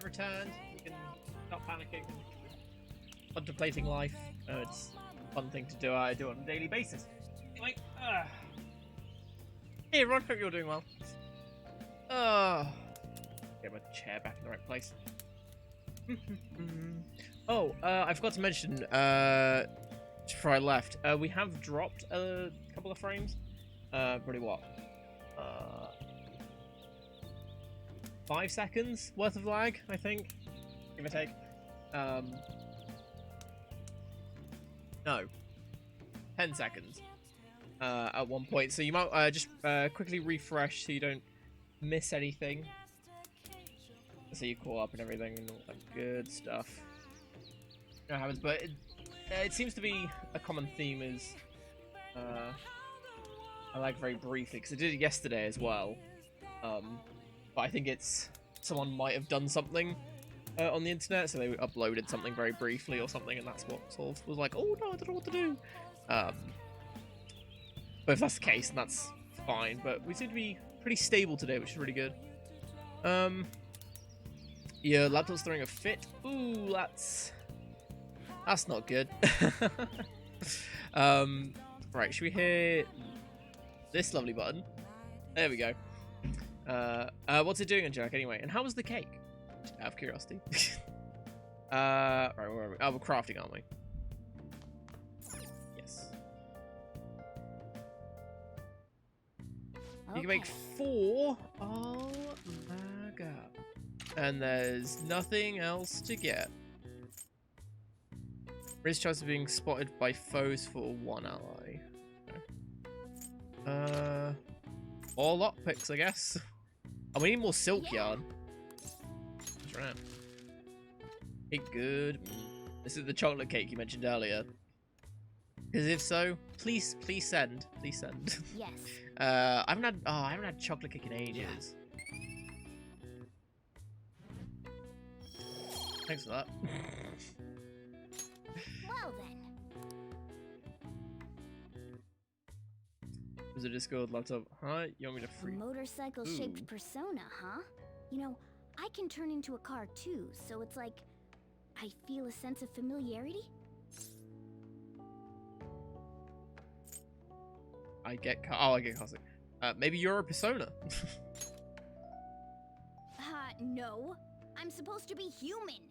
returned. You can stop panicking and contemplating life. It's a fun thing to do. I do on a daily basis. Like, hey everyone, hope you're doing well. Get my chair back in the right place. Oh, I forgot to mention, before I left, we have dropped a couple of frames. Probably what? 5 seconds worth of lag, I think, give or take. No, 10 seconds at one point. So you might just quickly refresh so you don't miss anything. So you call up and everything and all that good stuff. You know what happens, but it seems to be a common theme is I lag very briefly because I did it yesterday as well. But I think it's someone might have done something on the internet, so they uploaded something very briefly or something, and that's what sort of was like, oh no, I don't know what to do. But if that's the case, then that's fine. But we seem to be pretty stable today, which is really good. Yeah, laptop's throwing a fit. Ooh, that's not good. Right, should we hear this lovely button? There we go. What's it doing, Angelic, anyway? And how was the cake? Out of curiosity. Right, where are we? Oh, we're crafting, aren't we? Yes. You can make 4. Oh my god. And there's nothing else to get. Risk chance of being spotted by foes for 1 ally. Okay. Or lockpicks, I guess. Oh, we need more silk yarn. That's right. Cake good. This is the chocolate cake you mentioned earlier. Because if so, please send. Please send. Yes. I haven't had chocolate cake in ages. Thanks for that. Well then. Was a Discord laptop? Huh? You want me to free? Motorcycle-shaped persona, huh? You know, I can turn into a car too, so it's like I feel a sense of familiarity. I get cosmic. Maybe you're a persona. No. I'm supposed to be human.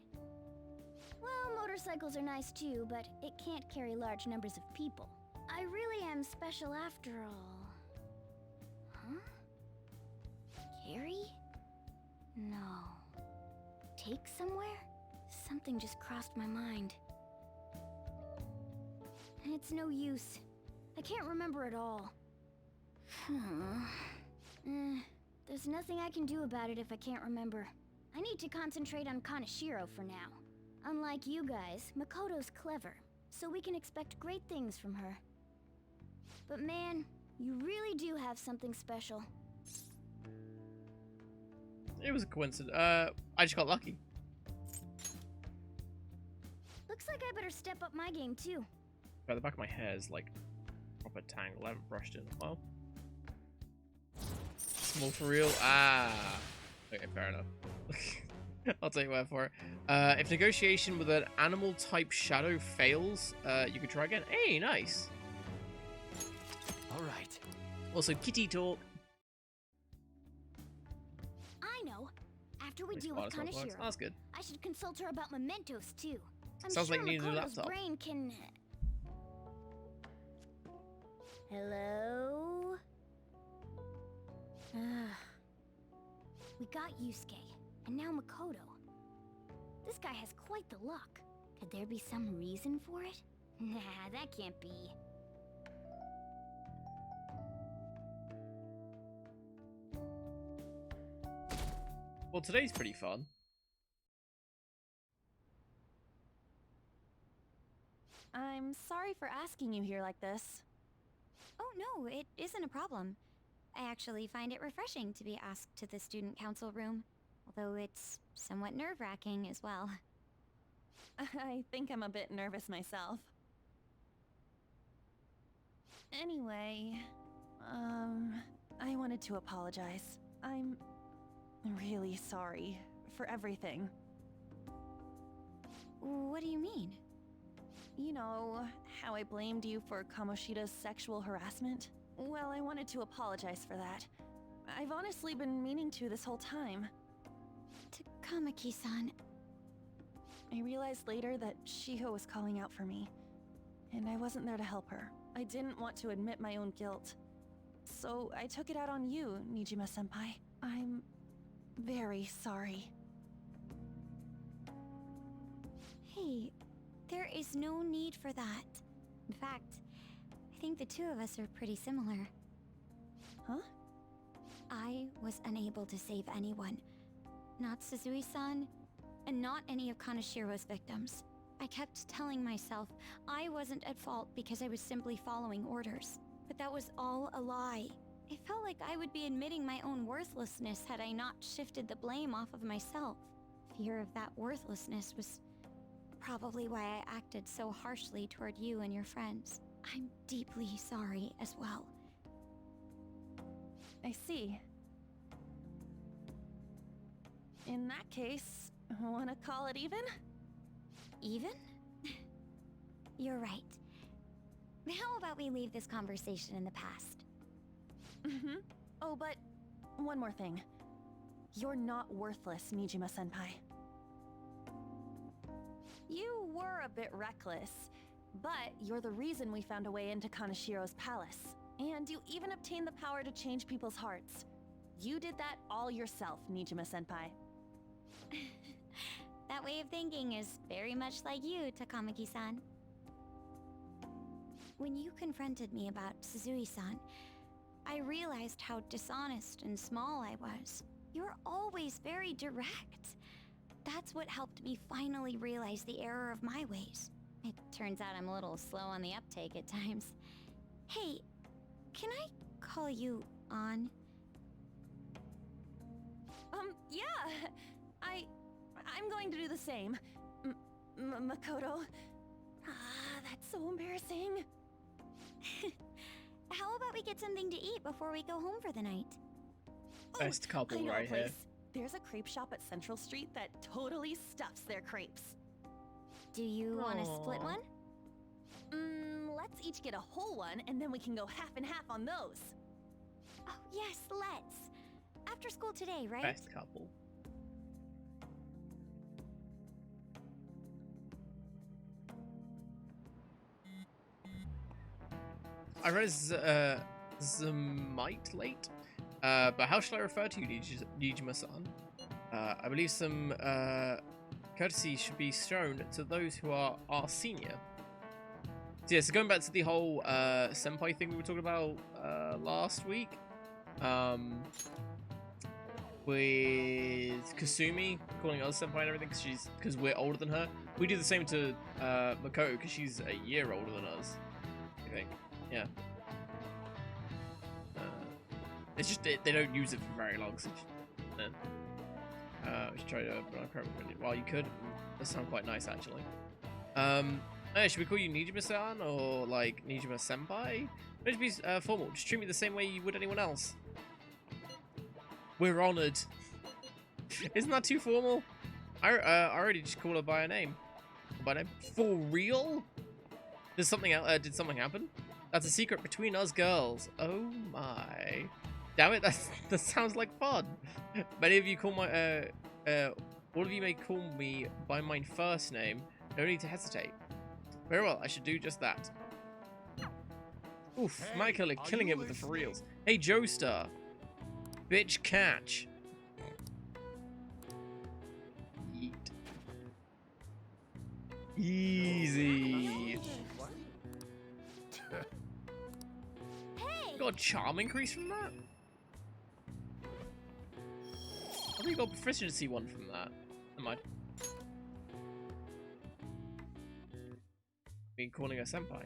Well, motorcycles are nice too, but it can't carry large numbers of people. I really am special after all. Huh? Carry? No. Take somewhere? Something just crossed my mind. It's no use. I can't remember it all. There's nothing I can do about it if I can't remember. I need to concentrate on Kaneshiro for now. Unlike you guys, Makoto's clever, so we can expect great things from her. But man, you really do have something special. It was a coincidence. I just got lucky. Looks like I better step up my game too. But the back of my hair is like proper tangled. I haven't brushed it in a while. Small for real. Okay, fair enough. I'll take your word for it. If negotiation with an animal type shadow fails, you can try again. Hey, nice. All right. Also, kitty talk. I know. After we Nice deal with bottom works. Kaneshiro, That's good. I should consult her about mementos too. I'm Sounds sure like you need a new Makoto's laptop. brain can. Hello. We got Yusuke, and now Makoto. This guy has quite the luck. Could there be some reason for it? Nah, that can't be. Well, today's pretty fun. I'm sorry for asking you here like this. Oh no, it isn't a problem. I actually find it refreshing to be asked to the student council room, although it's somewhat nerve-wracking as well. I think I'm a bit nervous myself. Anyway, I wanted to apologize. I'm really sorry for everything. What do you mean? You know, how I blamed you for Kamoshida's sexual harassment? Well, I wanted to apologize for that. I've honestly been meaning to this whole time. Takamaki-san. I realized later that Shiho was calling out for me, and I wasn't there to help her. I didn't want to admit my own guilt. So I took it out on you, Nijima-senpai. I'm very sorry. Hey, there is no need for that. In fact, I think the two of us are pretty similar. Huh? I was unable to save anyone. Not Suzui-san, and not any of Kanashiro's victims. I kept telling myself I wasn't at fault because I was simply following orders. But that was all a lie. It felt like I would be admitting my own worthlessness had I not shifted the blame off of myself. Fear of that worthlessness was probably why I acted so harshly toward you and your friends. I'm deeply sorry as well. I see. In that case, wanna call it even? Even? You're right. How about we leave this conversation in the past? Mm-hmm. Oh, but one more thing. You're not worthless, Nijima-senpai. You were a bit reckless, but you're the reason we found a way into Kanashiro's palace. And you even obtained the power to change people's hearts. You did that all yourself, Nijima-senpai. That way of thinking is very much like you, Takamaki-san. When you confronted me about Suzui-san, I realized how dishonest and small I was. You're always very direct. That's what helped me finally realize the error of my ways. It turns out I'm a little slow on the uptake at times. Hey, can I call you on? Yeah! I'm going to do the same. Makoto. Ah, that's so embarrassing. How about we get something to eat before we go home for the night? Best couple I know a right here. place. There's a crepe shop at Central Street that totally stuffs their crepes. Do you want to split Aw. one? Let's each get a whole one, and then we can go half and half on those. Oh, yes, let's. After school today, right? Best couple. I read Zemite late, but how shall I refer to you, Nijima-san? I believe some courtesy should be shown to those who are our senior. So yeah, so going back to the whole senpai thing we were talking about last week, with Kasumi calling us senpai and everything because we're older than her. We do the same to Makoto because she's a year older than us, I think. Yeah. It's just they don't use it for very long. So just try to while you could. That sound quite nice actually. Hey, should we call you Nijima-san or like Nijima-senpai? Don't be formal. Just treat me the same way you would anyone else. We're honored. Isn't that too formal? I already just call her by her name. By name? For real? Did something happen? That's a secret between us girls. Oh my. Damn it, that sounds like fun. Many of you call my all of you may call me by my first name. No need to hesitate. Very well, I should do just that. Oof, Hey, Michael is are killing you it with the for listening? reals. Hey Joestar. Bitch catch. Yeet. Easy. Hey! Got a charm increase from that? I think you got proficiency one from that. Never mind. Been calling her senpai.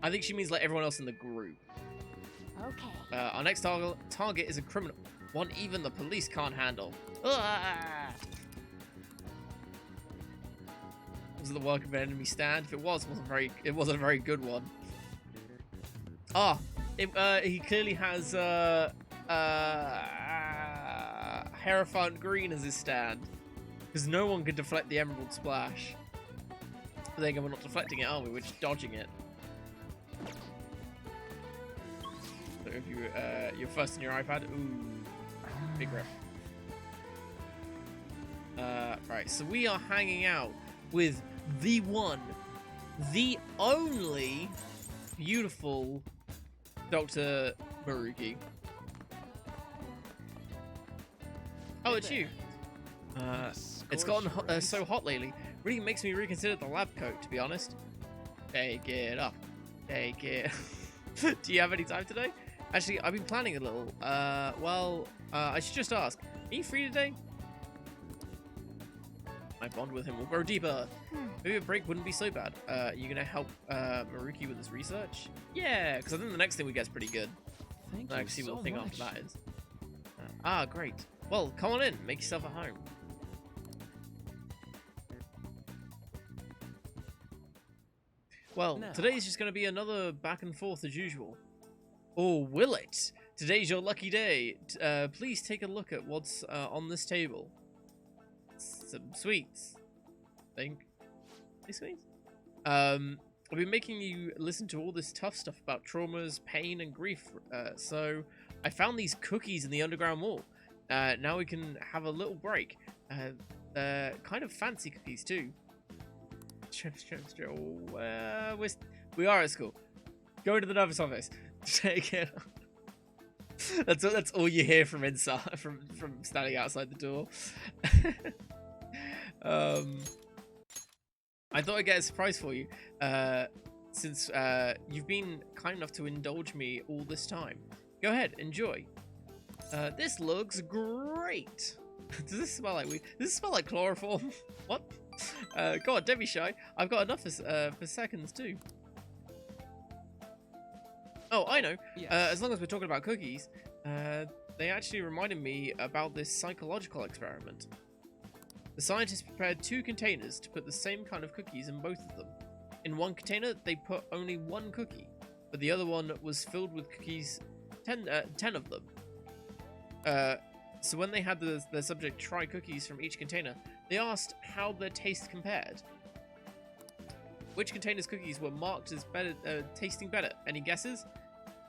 I think she means like everyone else in the group. Okay. Our next target is a criminal. One even the police can't handle. Ah! Was it the work of an enemy stand? If it wasn't a very good one. Ah, he clearly has Hierophant Green as his stand. Because no one can deflect the Emerald Splash. But then again, we're not deflecting it, are we? We're just dodging it. So if you're first on your iPad, ooh, big rip. Right, so we are hanging out with the one, the only beautiful Dr. Maruki. Oh, it's you. It's gotten so hot lately. Really makes me reconsider the lab coat, to be honest. Take it up. Take it. Do you have any time today? Actually, I've been planning a little. I should just ask. Are you free today? My bond with him will grow deeper. Maybe a break wouldn't be so bad. You gonna help Maruki with his research? Yeah, because I think the next thing we get is pretty good. Thank I you can see what so the thing much. after that is. Great. Well, come on in. Make yourself at home. Well, Now. today's just going to be another back and forth as usual. Or will it? Today's your lucky day. Please take a look at what's on this table. Some sweets. I think. Any sweets? I've been making you listen to all this tough stuff about traumas, pain, and grief. So I found these cookies in the underground mall. Now we can have a little break. They're kind of fancy cookies too. We are at school. Go into the nervous office. Take it. That's all you hear from inside, from standing outside the door. I thought I'd get a surprise for you, since you've been kind enough to indulge me all this time. Go ahead, enjoy. This looks great. Does this smell like weed? Does this smell like chloroform? What? God, don't be shy. I've got enough for seconds too. Oh, I know. Yes. As long as we're talking about cookies, they actually reminded me about this psychological experiment. The scientists prepared 2 containers to put the same kind of cookies in both of them. In one container, they put only 1 cookie, but the other one was filled with cookies, 10 of them. So when they had the subject try cookies from each container, they asked how their taste compared. Which container's cookies were marked as better, tasting better? Any guesses?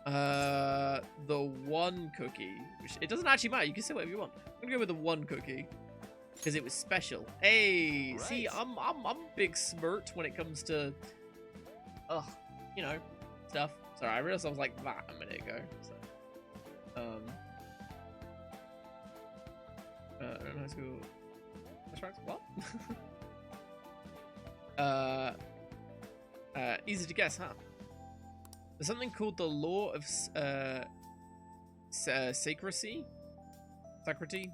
The 1 cookie. Which, it doesn't actually matter. You can say whatever you want. I'm gonna go with the 1 cookie because it was special. Hey, see, Right. I'm big smirt when it comes to, you know, stuff. Sorry, I realized I was like that a minute ago. So, in high school. Flashbacks? What? Easy to guess, huh? There's something called the law of sacracy. Sacrity.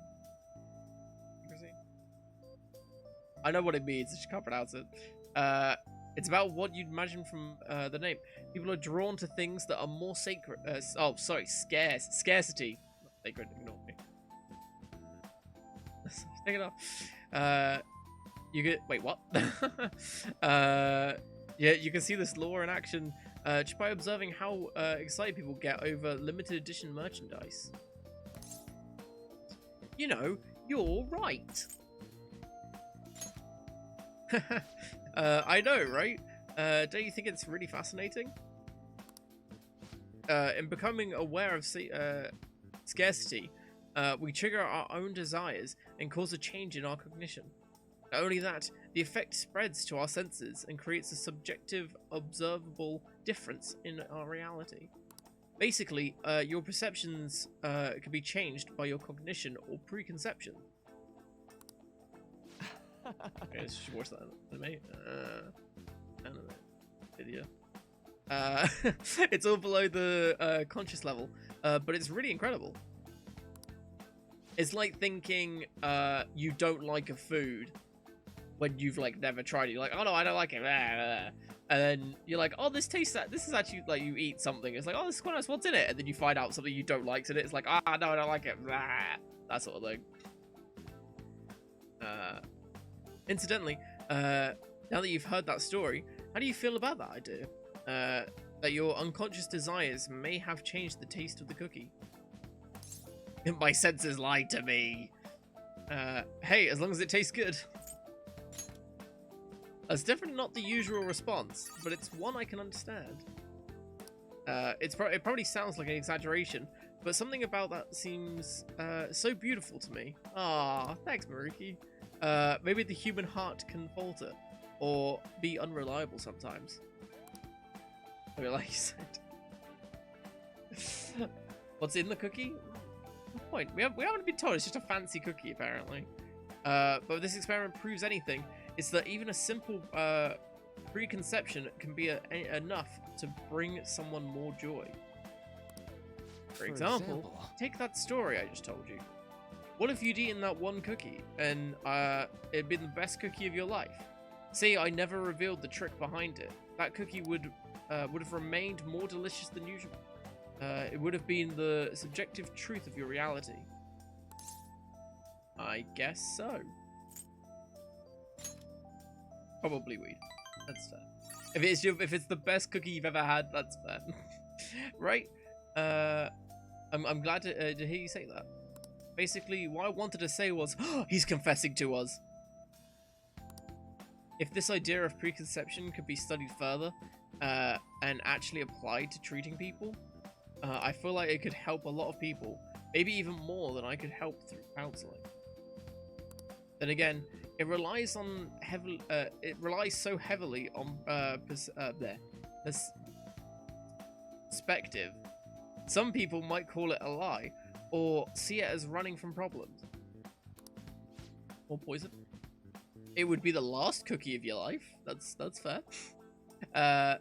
I know what it means. I just can't pronounce it. It's about what you'd imagine from the name. People are drawn to things that are more sacred. Scarce. Scarcity. Not sacred. Ignore me. Take it off. You get. Wait, what? Yeah, you can see this law in action just by observing how excited people get over limited edition merchandise. You know, you're right. I know, right? Don't you think it's really fascinating? In becoming aware of scarcity, we trigger our own desires and cause a change in our cognition. Not only that, the effect spreads to our senses and creates a subjective, observable difference in our reality. Basically, your perceptions can be changed by your cognition or preconception. Okay, let's just watch that anime. Video. It's all below the conscious level, but it's really incredible. It's like thinking you don't like a food when you've like never tried it. You're like, oh no, I don't like it. And then you're like, oh, this tastes that. This is actually like you eat something. It's like, oh, this is quite nice. What's in it? And then you find out something you don't like's in it. It's like, ah, no, I don't like it. That sort of thing. Incidentally, now that you've heard that story, how do you feel about that idea? That your unconscious desires may have changed the taste of the cookie? My senses lied to me. Hey, as long as it tastes good. That's definitely not the usual response, but it's one I can understand. It probably sounds like an exaggeration, but something about that seems so beautiful to me. Ah, thanks, Maruki. Maybe the human heart can falter, or be unreliable sometimes. I mean, like you said. What's in the cookie? Good point. We haven't been told. It's just a fancy cookie, apparently. But if this experiment proves anything, it's that even a simple preconception can be enough to bring someone more joy. For example, take that story I just told you. What if you'd eaten that one cookie and it'd been the best cookie of your life? See, I never revealed the trick behind it. That cookie would have remained more delicious than usual. It would have been the subjective truth of your reality. I guess so. Probably weed. That's fair. If it's the best cookie you've ever had, that's fair. Right? I'm glad to hear you say that. Basically, what I wanted to say was, he's confessing to us. If this idea of preconception could be studied further and actually applied to treating people, I feel like it could help a lot of people, maybe even more than I could help through counseling. Then again, it relies so heavily on perspective. Some people might call it a lie, or see it as running from problems. Or poison. It would be the last cookie of your life. That's fair.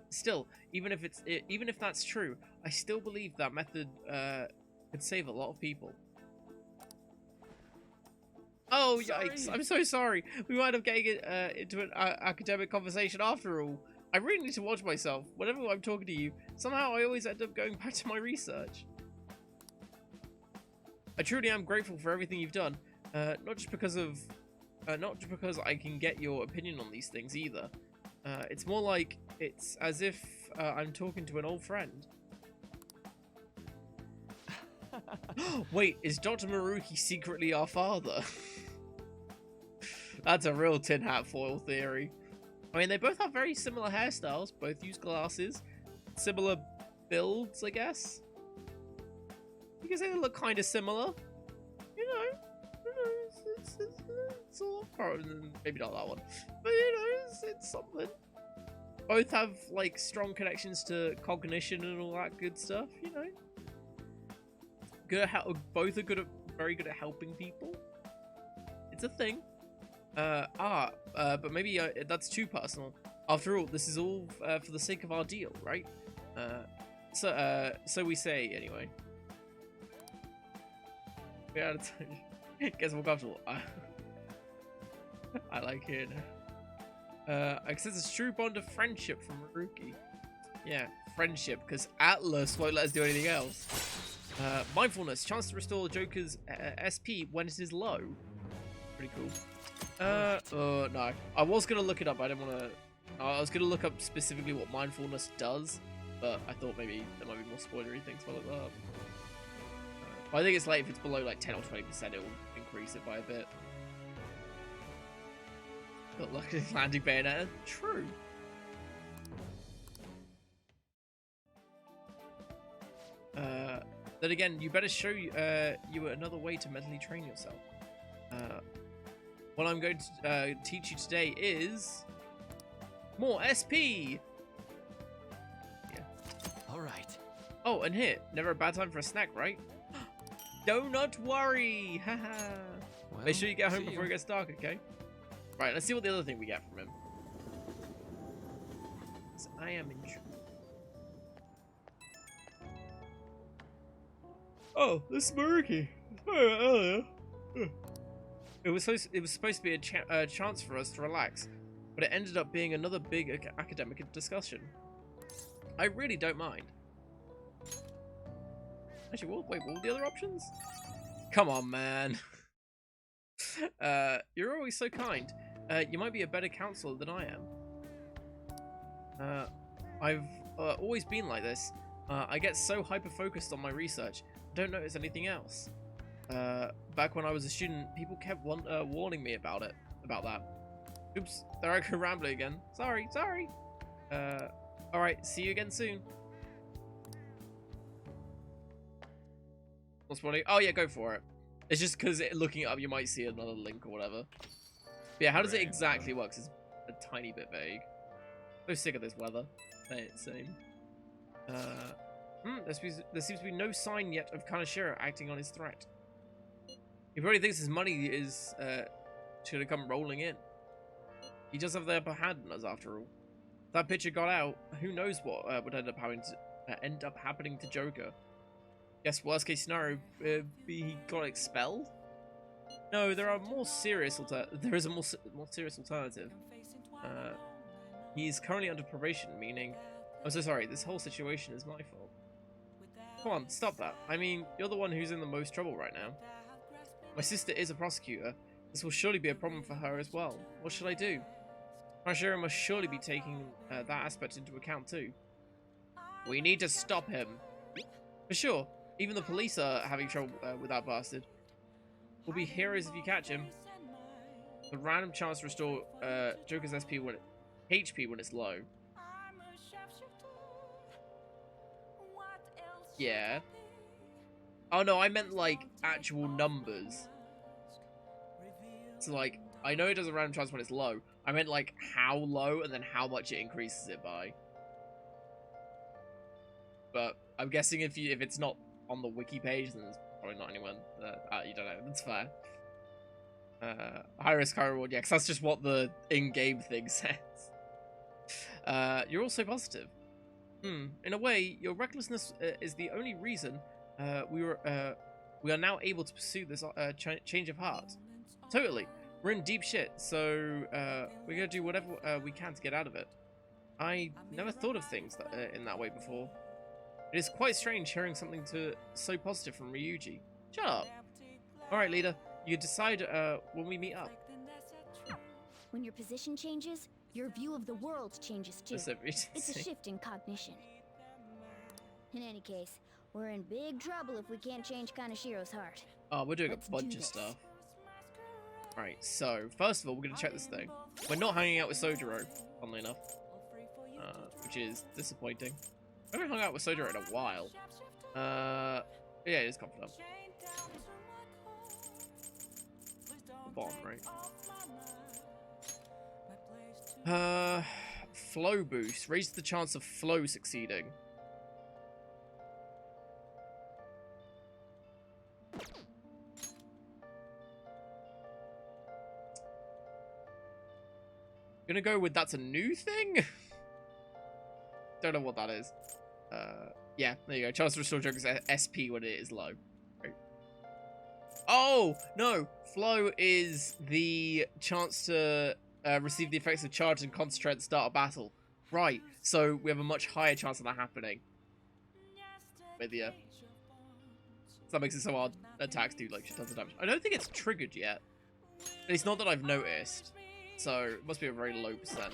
Still, even if that's true, I still believe that method could save a lot of people. Oh, yikes. I'm so sorry. We might have getting into an academic conversation after all. I really need to watch myself. Whenever I'm talking to you, somehow I always end up going back to my research. I truly am grateful for everything you've done. Not just because I can get your opinion on these things either. It's more like it's as if I'm talking to an old friend. Wait, is Dr. Maruki secretly our father? That's a real tin hat foil theory. I mean, they both have very similar hairstyles, both use glasses, similar builds, I guess. You can say they look kind of similar. You know, it's all, maybe not that one, but you know, it's something. Both have like strong connections to cognition and all that good stuff. You know, both are very good at helping people. It's a thing. But maybe that's too personal. After all, this is all for the sake of our deal, right? So we say anyway. Yeah, gets more comfortable. I like it. I guess it's a true bond of friendship from Maruki. Yeah, friendship, because Atlas won't let us do anything else. Mindfulness, chance to restore Joker's SP when it is low. Pretty cool. No. I was gonna look it up. I didn't want to. I was gonna look up specifically what mindfulness does, but I thought maybe there might be more spoilery things for it. But I think it's like if it's below like 10 or 20%, it will increase it by a bit. Got lucky landing Bayonetta. True. Then again, you better show you another way to mentally train yourself. What I'm going to teach you today is more SP. Yeah. All right. Oh, and here, never a bad time for a snack, right? Do not worry. Haha. Well, Make sure you get home before it gets dark, okay? Right, let's see what the other thing we get from him. So I am intrigued. Oh, this is Maruki. It was supposed to be a chance for us to relax, but it ended up being another big academic discussion. I really don't mind. Actually, wait, what were the other options? Come on, man. You're always so kind. You might be a better counselor than I am. I've always been like this. I get so hyper-focused on my research, I don't notice anything else. Back when I was a student, people kept warning me about that. Oops, there I go rambling again. Sorry. Alright, see you again soon. What's funny? Oh yeah, go for it. It's just because looking it up, you might see another link or whatever. But yeah, how does it exactly work? It's a tiny bit vague. So sick of this weather. Same. There seems to be no sign yet of Kaneshiro acting on his threat. He probably thinks his money is should have come rolling in. He does have the upper hand on us after all. If that picture got out, who knows what would end up happening to Joker. Guess worst case scenario, he got expelled? No, there is a more serious alternative. He's currently under probation, meaning... I'm so sorry, this whole situation is my fault. Come on, stop that. I mean, you're the one who's in the most trouble right now. My sister is a prosecutor. This will surely be a problem for her as well. What should I do? Kaneshiro must surely be taking that aspect into account too. We need to stop him. For sure. Even the police are having trouble with that bastard. We'll be heroes if you catch him. The random chance to restore Joker's HP when it's low. Yeah. Oh no, I meant like actual numbers. So like, I know it does a random chance when it's low. I meant like how low and then how much it increases it by. But I'm guessing if it's not on the wiki page, then it's probably not anyone. You don't know. That's fair. High risk, high reward. Yeah, because that's just what the in-game thing says. You're also positive. In a way, your recklessness is the only reason we are now able to pursue this change of heart. Totally. We're in deep shit, so we're gonna do whatever we can to get out of it. I never thought of things in that way before. It is quite strange hearing something so positive from Ryuji. Shut up. Alright, leader. You decide when we meet up. When your position changes, your view of the world changes too. It's a shift in cognition. In any case, we're in big trouble if we can't change Kaneshiro's heart. Oh, we're doing a bunch of stuff. Alright, so, first of all, we're going to check this thing. We're not hanging out with Sojiro, funnily enough. Which is disappointing. I haven't hung out with Sojiro in a while. Yeah, it is confident. The bottom, right? Flow boost. Raises the chance of flow succeeding. Gonna go with that's a new thing? Don't know what that is. Yeah, there you go. Chance to restore Joker's SP when it is low. Right. Oh, no. Flow is the chance to receive the effects of charge and concentrate at the start of battle. Right, so we have a much higher chance of that happening. With the, so that makes it so our attacks do like tons of damage. I don't think it's triggered yet. At least not that I've noticed. So it must be a very low percent.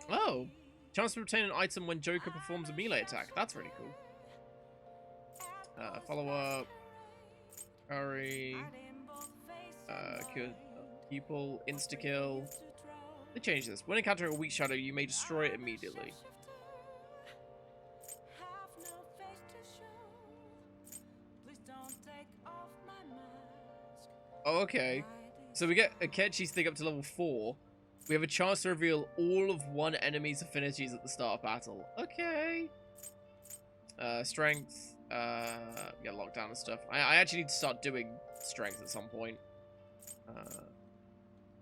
Oh! Chance to retain an item when Joker performs a melee attack. That's really cool. Follow up. Hurry. Cure people. Insta-kill. They changed this. When encountering a weak shadow, you may destroy it immediately. Oh, okay. So we get Akechi's thing up to level 4. We have a chance to reveal all of one enemy's affinities at the start of battle. Okay. Strength. Yeah, lockdown and stuff. I actually need to start doing strength at some point.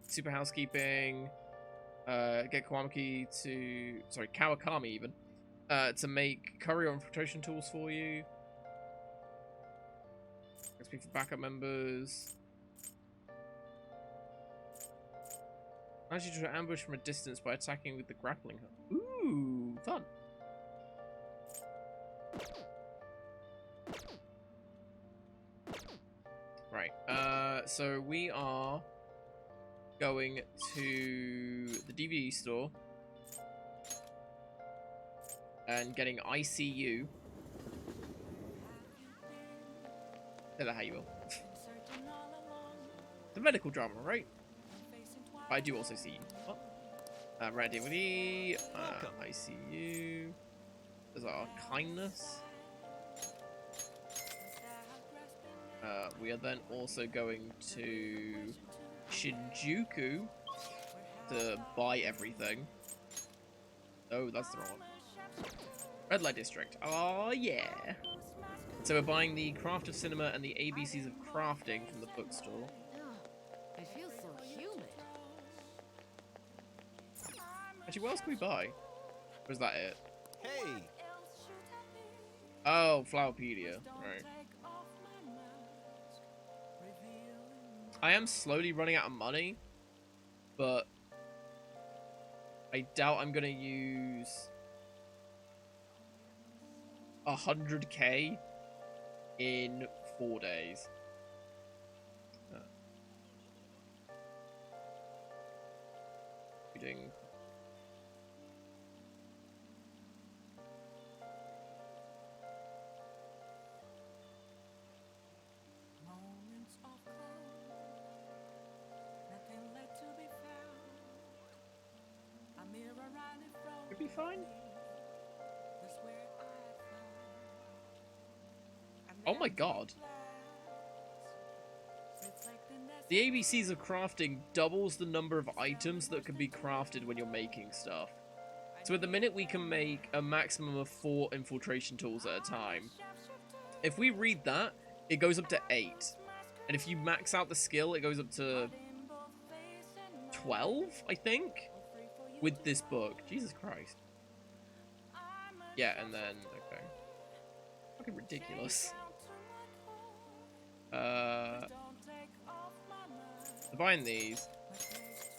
Super housekeeping. Get Kawamaki to... Sorry, Kawakami even. To make courier infiltration tools for you. XP for backup members. Manage you to ambush from a distance by attacking with the grappling hook. Ooh, fun. Right, so we are going to the DVD store. and getting ICU. Say that how you will. The medical drama, right? I do also see. Oh. Red DVD. ICU. There's our kindness. We are then also going to Shinjuku to buy everything. Oh, that's the wrong one. Red Light District. Oh, yeah. So we're buying the Craft of Cinema and the ABCs of Crafting from the bookstore. I feel so humid. Actually, what else can we buy? Or is that it? Hey! Oh, Flowerpedia. Right. I am slowly running out of money, but I doubt I'm gonna use 100k in 4 days. Reading. Could be fine. Oh my god. The ABCs of crafting doubles the number of items that can be crafted when you're making stuff. So at the minute we can make a maximum of 4 infiltration tools at a time. If we read that, it goes up to 8. And if you max out the skill, it goes up to 12, I think? With this book. Jesus Christ. Yeah, and then, okay. Fucking ridiculous. Buying these.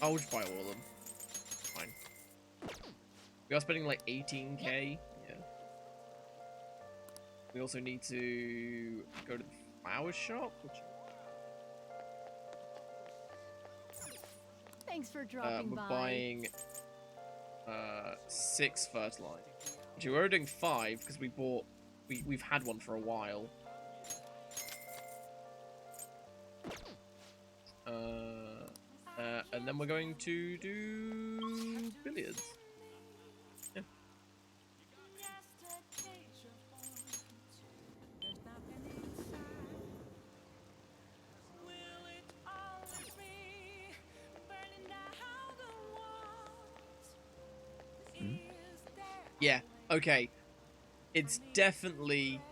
I'll just buy all of them. Fine. We are spending like 18k. Yeah. We also need to go to the flower shop, which Thanks for dropping we're by. buying 6 fertilizer. Actually, we're doing 5 because we've had one for a while. And then we're going to do billiards. Yeah. Yeah, okay. It's definitely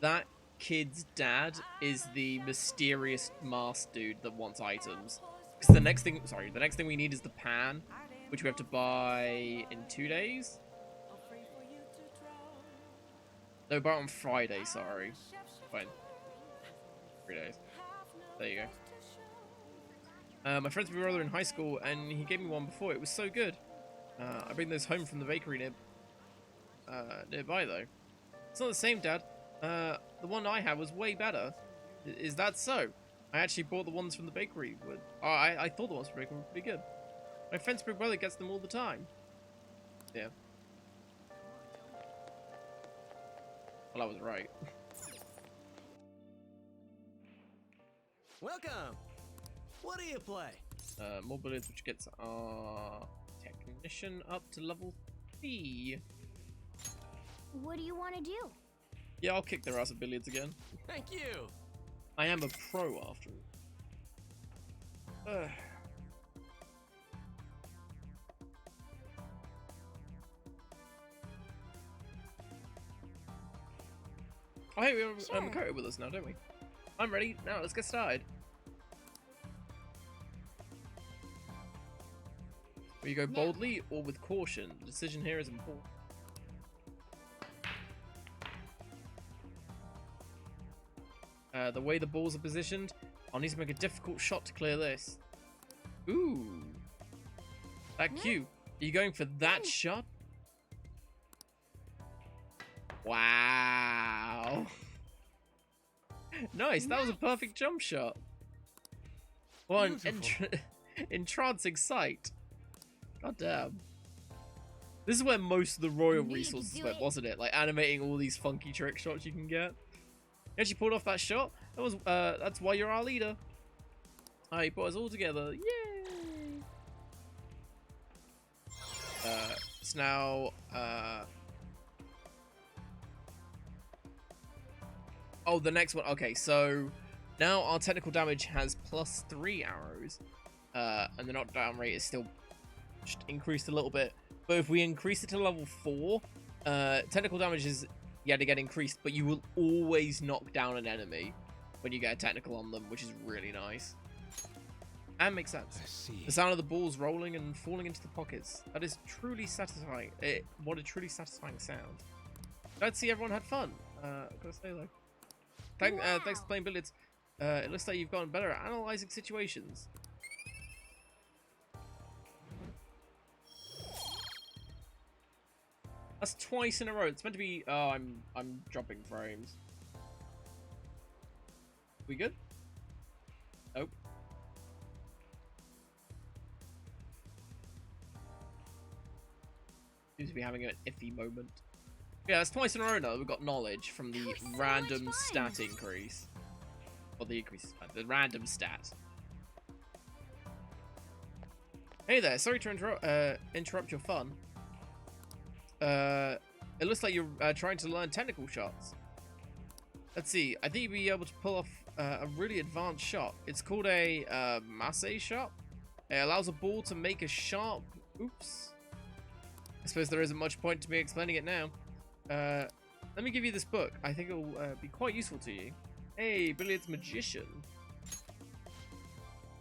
that kid's dad is the mysterious masked dude that wants items. Because the next thing we need is the pan, which we have to buy in 2 days. No, buy it on Friday, sorry. Fine. 3 days. There you go. My friend's brother in high school, and he gave me one before. It was so good. I bring those home from the bakery nearby, though. It's not the same, Dad. The one I had was way better. Is that so? I actually bought the ones from the bakery. I thought the ones from the bakery were pretty good. My friend's big brother gets them all the time. Yeah. Well, I was right. Welcome! What do you play? More bullets, which gets our technician up to level 3. What do you want to do? Yeah, I'll kick their ass at billiards again. Thank you! I am a pro after all. Oh, hey, we have Sure. Makoto with us now, don't we? I'm ready. Now, let's get started. Will you go boldly or with caution? The decision here is important. The way the balls are positioned, I'll need to make a difficult shot to clear this. Ooh. That cute. Are you going for that shot? Wow. Nice, that was a perfect jump shot. What an entrancing sight. God damn. This is where most of the royal Knew you could resources do went, it. wasn't it? Like animating all these funky trick shots you can get. You actually pulled off that shot. That was that's why you're our leader. You put us all together. Yay! So now oh, the next one. Okay, so now our technical damage has +3 arrows. And the knockdown rate is still just increased a little bit. But if we increase it to level 4, technical damage is yet again increased, but you will always knock down an enemy when you get a technical on them, which is really nice. And makes sense. I see. The sound of the balls rolling and falling into the pockets. That is truly satisfying. What a truly satisfying sound. Glad to see everyone had fun. Gotta say though. Thanks for playing billiards. It looks like you've gotten better at analyzing situations. That's twice in a row. It's meant to be. Oh, I'm dropping frames. We good? Nope. Seems to be having an iffy moment. Yeah, that's twice in a row now. We've got knowledge from the was so random much fun. stat increase. Or the increase is fine. The random stat. Hey there, sorry to interrupt your fun. It looks like you're trying to learn technical shots. Let's see. I think you'll be able to pull off a really advanced shot. It's called a masse shot. It allows a ball to make a sharp. Oops. I suppose there isn't much point to me explaining it now. Let me give you this book. I think it'll be quite useful to you. Hey, Billiards Magician.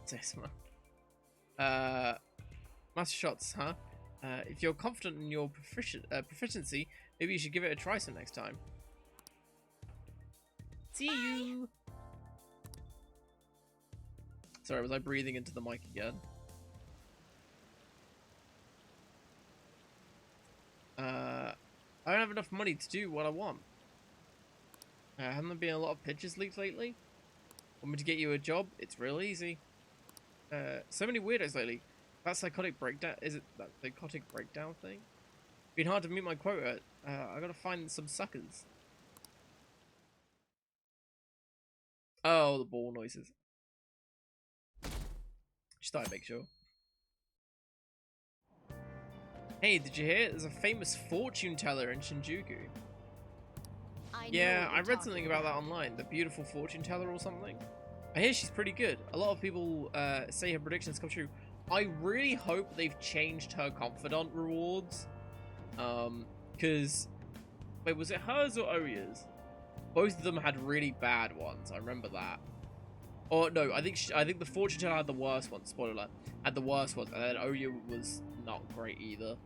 Tesma. Master shots, huh? If you're confident in your proficiency, maybe you should give it a try some next time. See you! Sorry, was I breathing into the mic again? I don't have enough money to do what I want. Haven't there been a lot of pictures leaked lately? Want me to get you a job? It's real easy. So many weirdos lately. That psychotic breakdown, is it that psychotic breakdown thing? Been hard to meet my quota. I gotta find some suckers. Oh, the ball noises. Just thought I'd make sure. Hey, did you hear? There's a famous fortune teller in Shinjuku. Yeah, I read something about that online. The beautiful fortune teller or something. I hear she's pretty good. A lot of people say her predictions come true. I really hope they've changed her confidant rewards. Because... Wait, was it hers or Oya's? Both of them had really bad ones. I remember that. Or no, I think the fortune teller had the worst one. Spoiler alert. Had the worst one. And then Oya was not great either.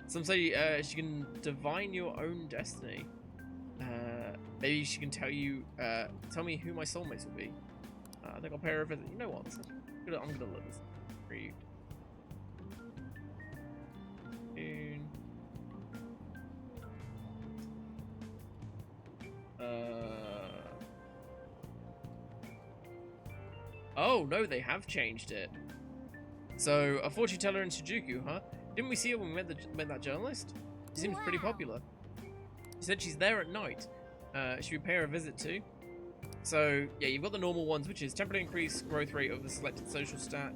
Some say she can divine your own destiny. Maybe she can tell me who my soulmates will be. I think I'll pay her a visit. You know what? I'm gonna let this read. Oh no, they have changed it. So a fortune teller in Shinjuku, huh? Didn't we see her when we met that journalist? She seems pretty popular. She said she's there at night. Should we pay her a visit too? So, yeah, you've got the normal ones, which is temporarily increase growth rate of the selected social stat,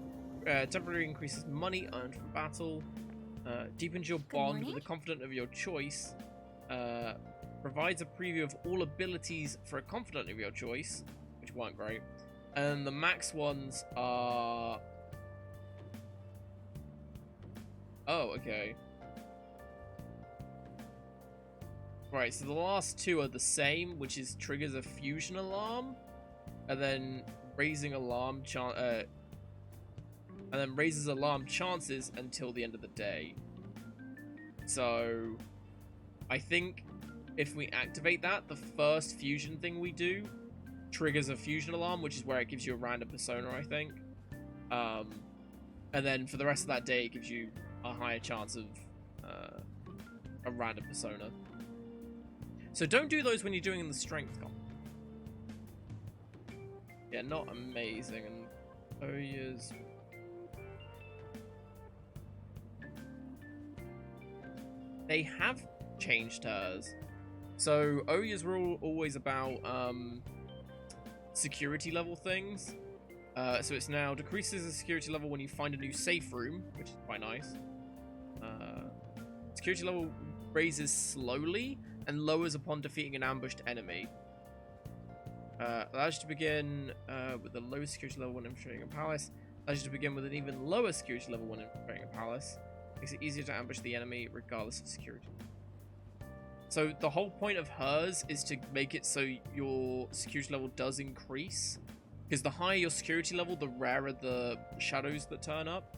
temporarily increases money earned from battle, deepens your bond with the confidant of your choice, provides a preview of all abilities for a confidant of your choice, which weren't great, and the max ones are... Oh, okay. Right, so the last two are the same, which is triggers a fusion alarm, and then raising alarm and then raises alarm chances until the end of the day. So I think if we activate that, the first fusion thing we do triggers a fusion alarm, which is where it gives you a random persona, I think. And then for the rest of that day, it gives you a higher chance of a random persona. So don't do those when you're doing the strength comp. Yeah, not amazing. And Oya's... they have changed hers. So Oya's were always about security level things. So it's now decreases the security level when you find a new safe room, which is quite nice. Security level raises slowly and lowers upon defeating an ambushed enemy. Allows you to begin with the lowest security level when infiltrating a palace. Allows you to begin with an even lower security level when infiltrating a palace. Makes it easier to ambush the enemy regardless of security. So the whole point of hers is to make it so your security level does increase. Because the higher your security level, the rarer the shadows that turn up.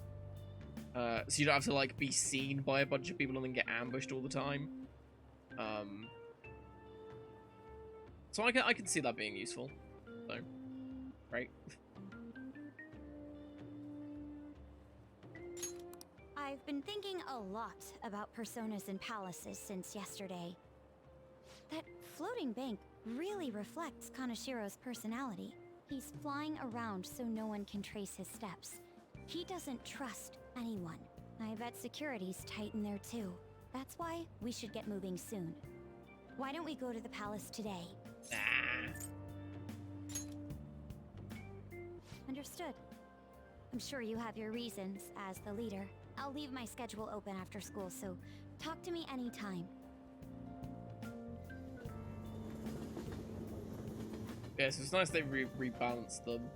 So you don't have to like be seen by a bunch of people and then get ambushed all the time. So I can see that being useful. So, right. I've been thinking a lot about personas and palaces since yesterday. That floating bank really reflects Kanashiro's personality. He's flying around so no one can trace his steps. He doesn't trust anyone. I bet security's tight in there too. That's why we should get moving soon. Why don't we go to the palace today? Understood. I'm sure you have your reasons as the leader. I'll leave my schedule open after school, so talk to me anytime. Yeah, so it's nice they rebalanced them.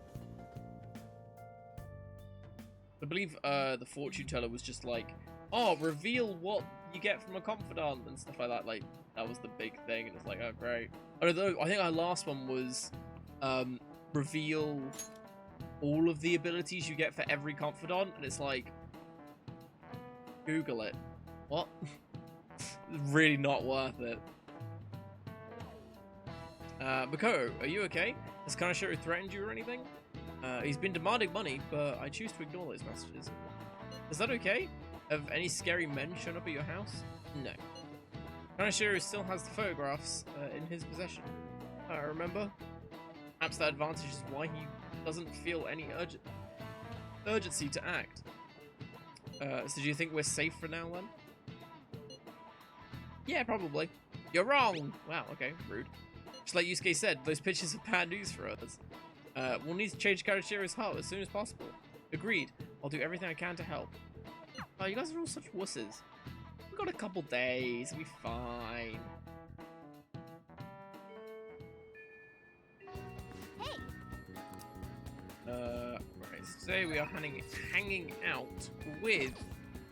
I believe the fortune teller was just like, oh, reveal what you get from a confidant and stuff like that. Like, that was the big thing, and it's like, oh, great. Although, I think our last one was reveal all of the abilities you get for every confidant, and it's like, Google it. What? Really not worth it. Makoto, are you okay? Has Kanashiro threatened you or anything? He's been demanding money, but I choose to ignore those messages. Is that okay? Have any scary men shown up at your house? No. Kanashiro still has the photographs in his possession. Remember? Perhaps that advantage is why he doesn't feel any urgency to act. So do you think we're safe for now, then? Yeah, probably. You're wrong! Wow, okay, rude. Just like Yusuke said, those pictures are bad news for us. We'll need to change Kanashiro's heart as soon as possible. Agreed. I'll do everything I can to help. Oh, you guys are all such wusses. We've got a couple days, we'll be fine. Hey! Right, so today we are hanging out with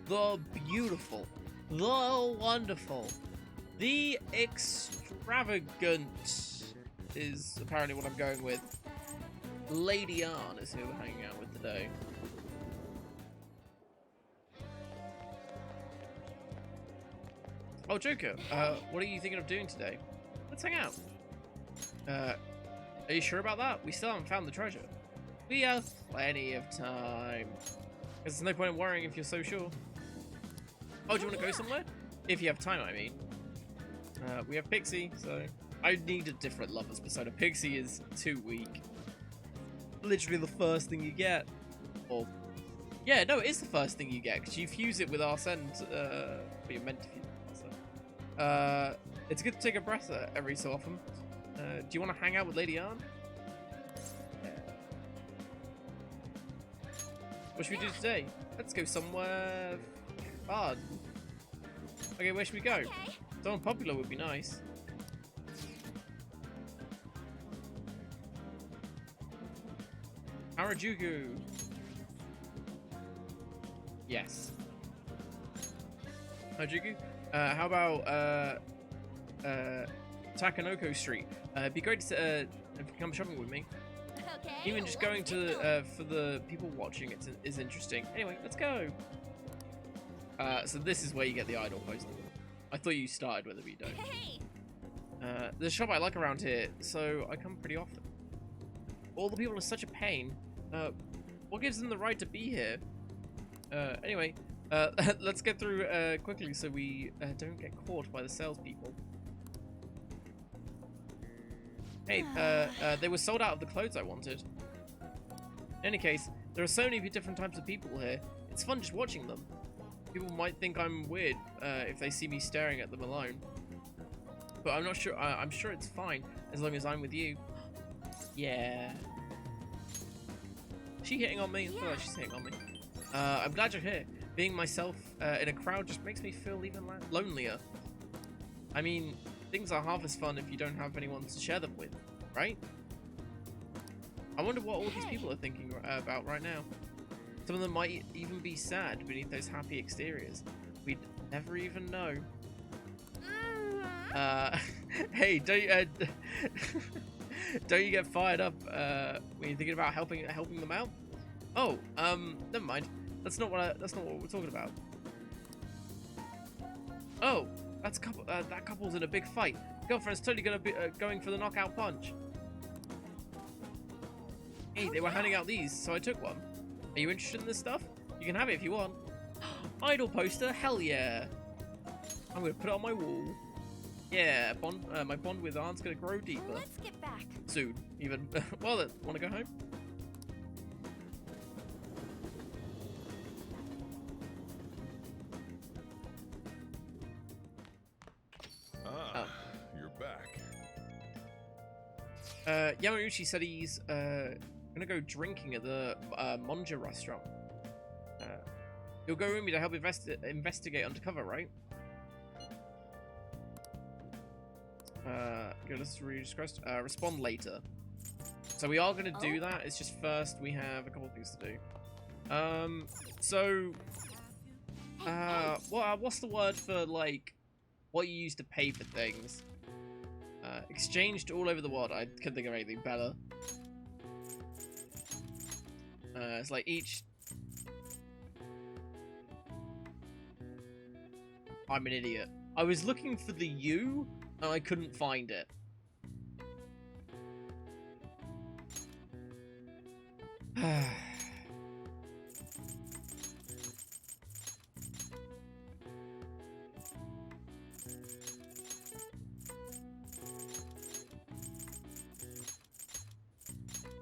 the beautiful, the wonderful, the extravagant is apparently what I'm going with. Lady Ann is who we're hanging out with today. Oh, Joker, what are you thinking of doing today? Let's hang out. Are you sure about that? We still haven't found the treasure. We have plenty of time. There's no point in worrying if you're so sure. Oh, do you want to go somewhere? If you have time, I mean. We have Pixie, so I need a different lover's persona. Pixie is too weak. Literally the first thing you get. Or, yeah, no, it is the first thing you get, because you fuse it with Arsene, but you're meant to fuse it. So. It's good to take a breath every so often. Do you want to hang out with Lady Ann? Yeah. What should we do today? Let's go somewhere fun. Okay, where should we go? Okay. Someone popular would be nice. Harajuku. Yes. Harajuku. How about Takanoko Street? It'd be great to come shopping with me. Okay. Even just going to for the people watching it is interesting. Anyway, let's go. So this is where you get the idol poster. I thought you started with it, but you don't. Hey! There's a shop I like around here, so I come pretty often. All the people are such a pain. What gives them the right to be here? Anyway, let's get through quickly so we don't get caught by the salespeople. Hey, they were sold out of the clothes I wanted. In any case, there are so many different types of people here. It's fun just watching them. people might think I'm weird if they see me staring at them alone. But I'm not sure. I'm sure it's fine as long as I'm with you. Yeah. Is she hitting on me? I feel like she's hitting on me. I'm glad you're here. Being myself in a crowd just makes me feel even lonelier. I mean, things are half as fun if you don't have anyone to share them with, right? I wonder what all these people are thinking about right now. Some of them might even be sad beneath those happy exteriors. We'd never even know. Hey, don't you get fired up when you're thinking about helping them out? Oh, never mind. That's not what we're talking about. Oh, that couple's in a big fight. Girlfriend's totally gonna be going for the knockout punch. Hey, they were handing out these, so I took one. Are you interested in this stuff? You can have it if you want. Idol poster, hell yeah! I'm gonna put it on my wall. Yeah, my bond with Aunt's gonna grow deeper. Let's get back. Soon, even. Well then, wanna go home? You're back. Yamauchi said he's gonna go drinking at the Monja restaurant. You'll go with me to help investigate undercover, right? Good, let's respond later. So we are gonna do that. It's just first we have a couple of things to do. What's the word for like what you use to pay for things? Exchanged all over the world. I couldn't think of anything better. It's like each. I'm an idiot. I was looking for the U and I couldn't find it.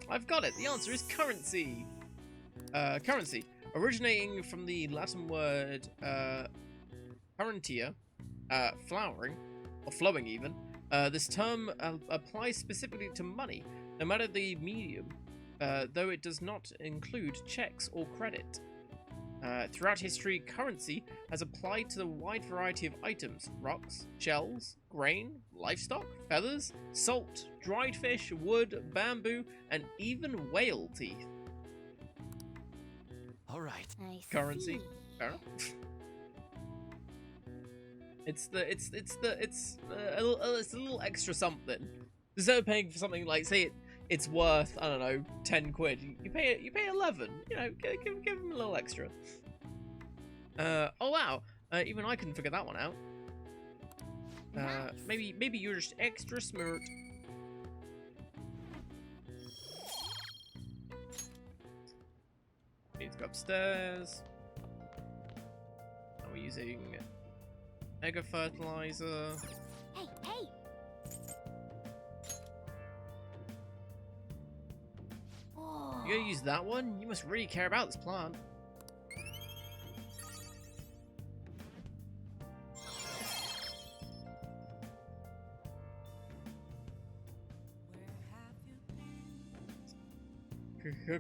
I've got it. The answer is currency. Currency, originating from the Latin word currentia, flowering, or flowing even. This term applies specifically to money, no matter the medium, though it does not include checks or credit. Throughout history, currency has applied to the wide variety of items: rocks, shells, grain, livestock, feathers, salt, dried fish, wood, bamboo, and even whale teeth. All right. Currency. Fair enough. It's a little extra something. Instead of paying for something like, say it's worth, I don't know, 10 quid, you pay 11. You know, give them a little extra. Oh wow, even I couldn't figure that one out. Maybe you're just extra smart. Need to go upstairs. Are we using mega fertilizer? Hey! Oh. You gonna use that one? You must really care about this plant.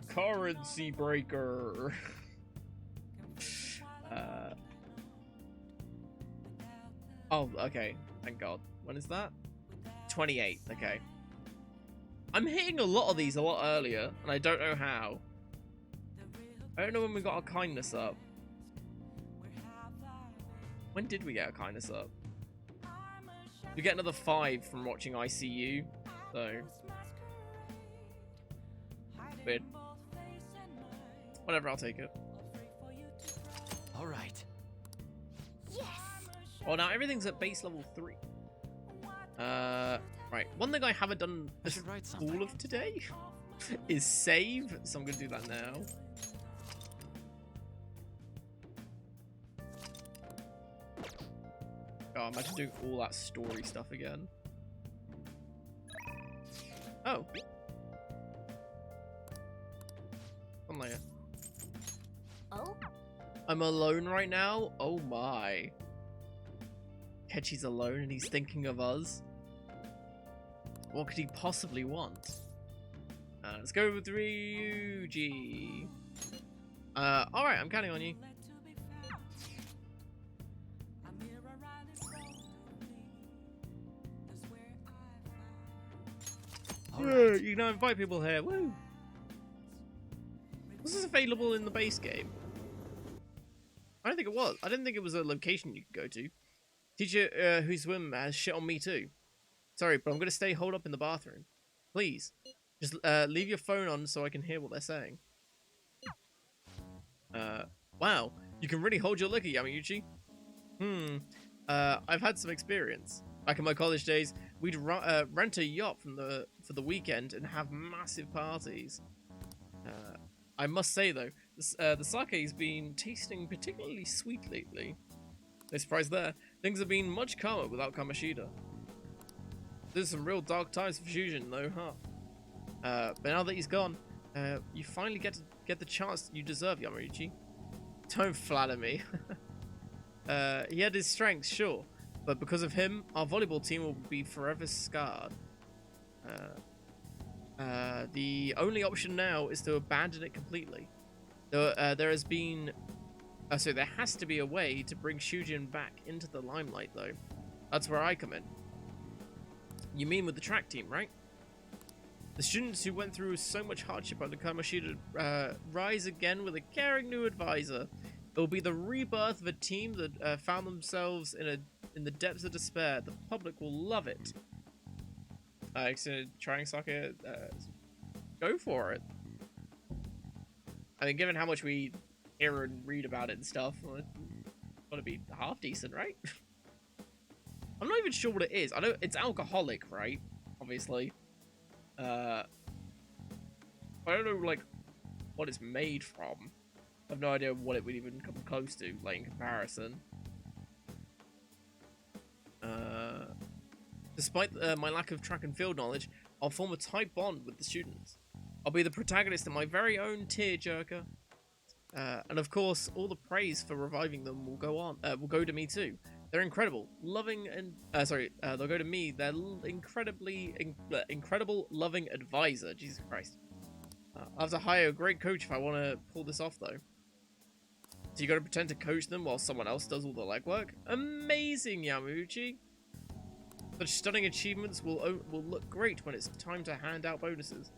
Currency breaker. Oh, okay. Thank God. When is that? 28. Okay. I'm hitting a lot of these a lot earlier, and I don't know how. I don't know when we got our kindness up. When did we get our kindness up? We get another 5 from watching ICU, so... Weird. Whatever, I'll take it. All right. Yes! Well, now everything's at base level 3. Right. One thing I haven't done I should write something. all of today is save, so I'm gonna do that now. Oh, imagine doing all that story stuff again. Oh. One layer. Oh? I'm alone right now? Oh my. Kechi's alone and he's thinking of us. What could he possibly want? Let's go with Ryuji. Alright, I'm counting on you. Alright. You can now invite people here. Woo! Was this available in the base game? I don't think it was. I didn't think it was a location you could go to. Teacher who swim has shit on me too. Sorry, but I'm gonna stay holed up in the bathroom. Please. Just leave your phone on so I can hear what they're saying. Wow. You can really hold your liquor, Yamauchi. I've had some experience. Back in my college days, we'd rent a yacht for the weekend and have massive parties. I must say though, the sake's been tasting particularly sweet lately. No surprise there. Things have been much calmer without Kamoshida. There's some real dark times for Fusion though, huh? But now that he's gone, you finally get the chance you deserve, Yamauchi. Don't flatter me. He had his strengths, sure, but because of him, our volleyball team will be forever scarred. The only option now is to abandon it completely. There has to be a way to bring Shujin back into the limelight, though. That's where I come in. You mean with the track team, right? The students who went through so much hardship under Kamoshida rise again with a caring new advisor. It will be the rebirth of a team that found themselves in the depths of despair. The public will love it. So trying soccer, go for it. I mean, given how much we hear and read about it and stuff, well, it's gotta be half decent, right? I'm not even sure what it is. I know it's alcoholic, right? Obviously. I don't know, like, what it's made from. I have no idea what it would even come close to, like, in comparison. Despite my lack of track and field knowledge, I'll form a tight bond with the students. I'll be the protagonist of my very own tearjerker. And of course, all the praise for reviving them will go to me too. They're incredible, loving and they'll go to me. They're incredible, loving advisor. Jesus Christ. I'll have to hire a great coach if I want to pull this off, though. So you got to pretend to coach them while someone else does all the legwork. Amazing, Yamauchi. Such stunning achievements will look great when it's time to hand out bonuses.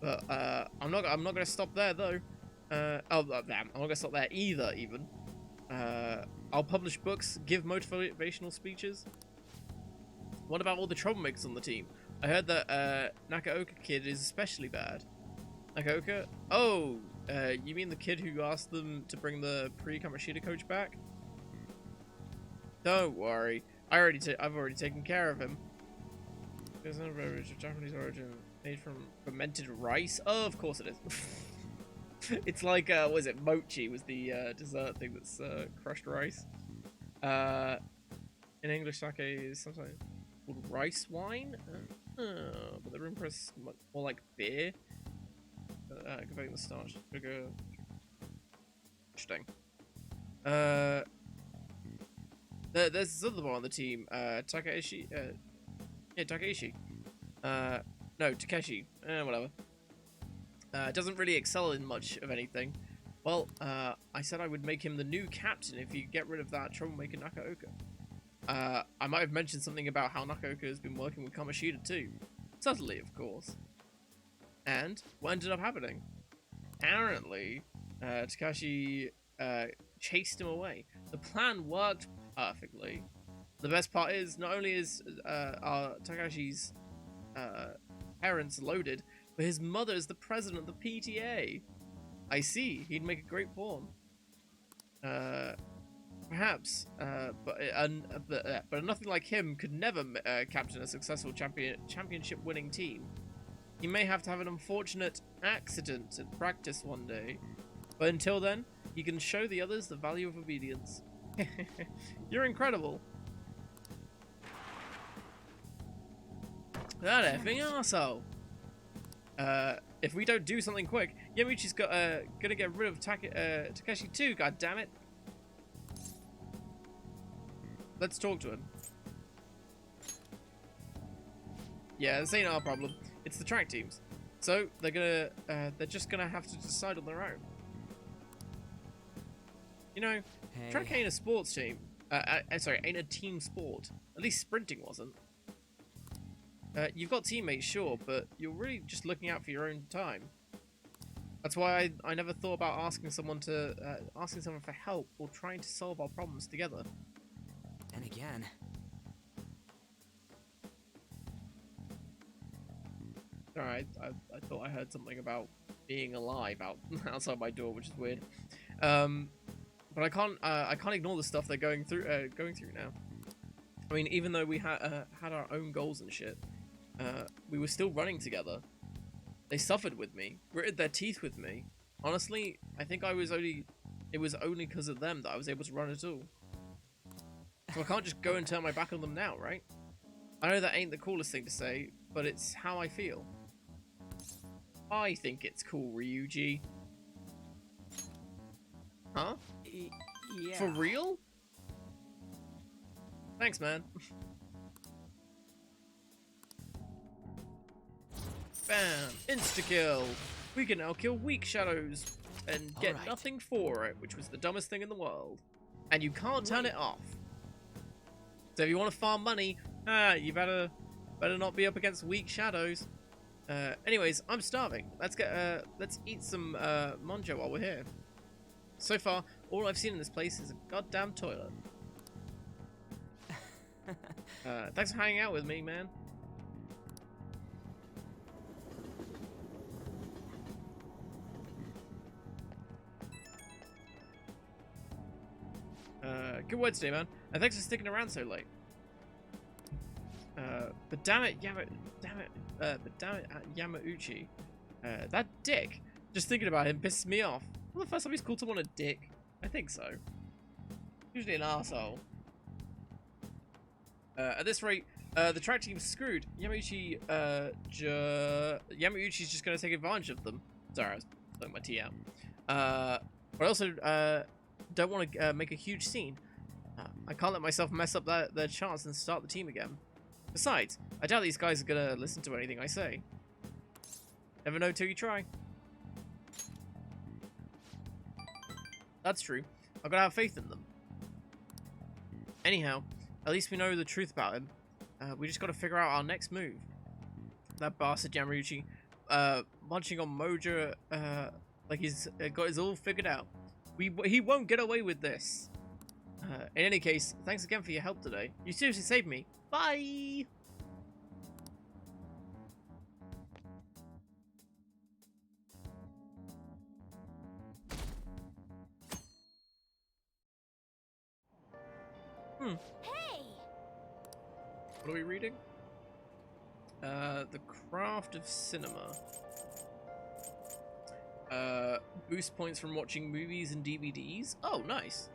But I'm not gonna stop there though. Damn, I'm not gonna stop there either. Even I'll publish books, give motivational speeches. What about all the troublemakers on the team? I heard that Nakaoka kid is especially bad. Nakaoka? Oh, you mean the kid who asked them to bring the pre-Kamoshida coach back? Don't worry. I've already taken care of him. There's no beverage of Japanese origin made from fermented rice. Oh, of course it is. It's like what is it? Mochi was the dessert thing that's crushed rice. In English, sake is sometimes called rice wine, but the room press is more like beer. Converting the starch, sugar. Interesting. There's this other one on the team, Takeshi. Yeah, Takeshi. No, Takeshi. Whatever. Doesn't really excel in much of anything. Well, I said I would make him the new captain if you get rid of that troublemaker Nakaoka. I might have mentioned something about how Nakaoka has been working with Kamoshida too. Subtly, of course. And what ended up happening? Apparently, Takashi chased him away. The plan worked perfectly. The best part is, not only is Takashi's parents loaded, but his mother is the president of the PTA. I see. He'd make a great pawn. Perhaps, but nothing like him could never captain a successful championship-winning team. He may have to have an unfortunate accident at practice one day, but until then, he can show the others the value of obedience. You're incredible. That effing arsehole. If we don't do something quick, Yamuchi's gonna get rid of Takeshi too. God damn it! Let's talk to him. Yeah, this ain't our problem. It's the track teams. So they're just gonna have to decide on their own. You know, Hey. track ain't a sports team. Sorry, ain't a team sport. At least sprinting wasn't. You've got teammates, sure, but you're really just looking out for your own time. That's why I never thought about asking someone for help or trying to solve our problems together. And again. Alright, I thought I heard something about being alive outside my door, which is weird. But I can't ignore the stuff they're going through now. I mean, even though we had our own goals and shit, we were still running together. They suffered with me, gritted their teeth with me. Honestly, I think it was only because of them that I was able to run at all. So I can't just go and turn my back on them now, right? I know that ain't the coolest thing to say, but it's how I feel. I think it's cool, Ryuji. Huh? Yeah. For real? Thanks, man. Bam! Insta-kill! We can now kill weak shadows and get Alright. nothing for it, which was the dumbest thing in the world. And you can't turn it off. So if you want to farm money, you better not be up against weak shadows. Anyways, I'm starving. Let's eat some manjo while we're here. So far, all I've seen in this place is a goddamn toilet. Thanks for hanging out with me, man. Good words today, man. And thanks for sticking around so late. But damn it, Yamauchi. That dick. Just thinking about him pisses me off. Well, the first time he's called someone a dick. I think so. Usually an asshole. At this rate, the track team's screwed. Yamauchi's just gonna take advantage of them. Sorry, I was blowing my tea out. But I also don't want to make a huge scene. I can't let myself mess up their chance and start the team again. Besides, I doubt these guys are gonna listen to anything I say. Never know till you try. That's true. I've gotta have faith in them. Anyhow, at least we know the truth about him. We just gotta figure out our next move. That bastard Yamauchi, munching on Mojo, like he's got his all figured out. He won't get away with this. In any case, thanks again for your help today. You seriously saved me. Bye! Hey! What are we reading? The Craft of Cinema. Boost points from watching movies and DVDs. Oh, nice.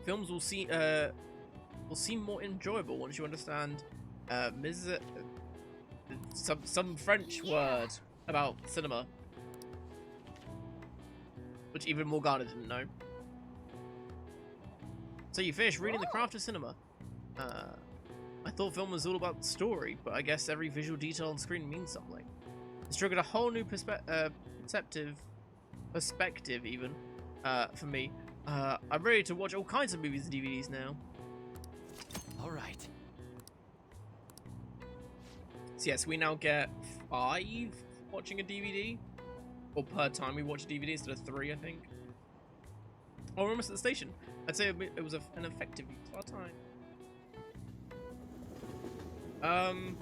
Films will seem more enjoyable once you understand some French word about cinema, which even Morgana didn't know. So you finished reading The Craft of Cinema. I thought film was all about the story, but I guess every visual detail on screen means something. It's triggered a whole new perspective even, for me. I'm ready to watch all kinds of movies and DVDs now. All right. So yes, we now get 5 watching a DVD, or per time we watch a DVD instead of 3, I think. Oh, we're almost at the station. I'd say it was an effective use of our time.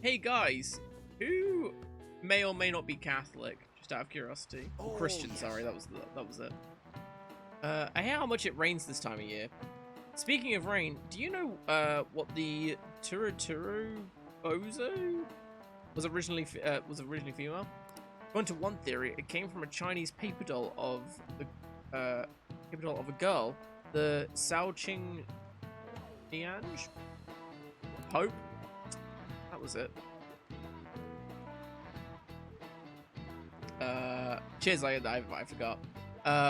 Hey guys, who may or may not be Catholic? Just out of curiosity, or Christian. yes. Sorry, that was it. I hear how much it rains this time of year. Speaking of rain, do you know what the Turuturu Bozo was originally female? According to one theory, it came from a Chinese paper doll of a girl, the Sao Ching Nianj Pope. That was it. Cheers, I forgot.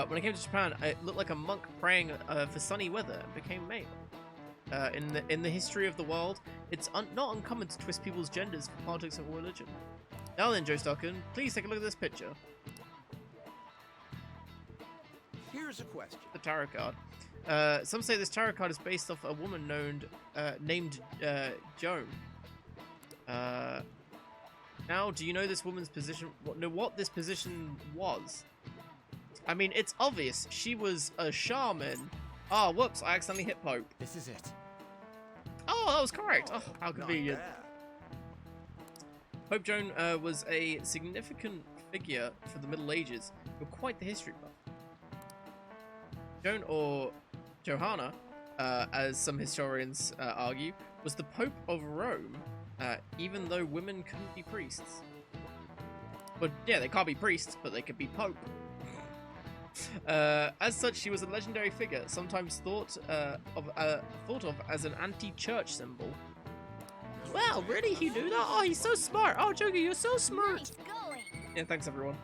When I came to Japan, it looked like a monk praying for sunny weather and became male. In the history of the world, it's not uncommon to twist people's genders for politics or religion. Now then, Joe Stockin, please take a look at this picture. Here's a question. The tarot card. Some say this tarot card is based off a woman named Joan. Now, do you know this woman's position? What this position was? I mean, it's obvious. She was a shaman. Oh, whoops! I accidentally hit Pope. This is it. Oh, that was correct. Oh, how Not convenient. bad. Pope Joan was a significant figure for the Middle Ages, but quite the history buff. Joan, or Johanna, as some historians argue, was the Pope of Rome, even though women couldn't be priests. But yeah, they can't be priests, but they could be Pope. As such, she was a legendary figure, sometimes thought of as an anti-church symbol. Wow, really? He knew that? Oh, he's so smart. Oh, Jogi, you're so smart. Nice going. Yeah, thanks everyone.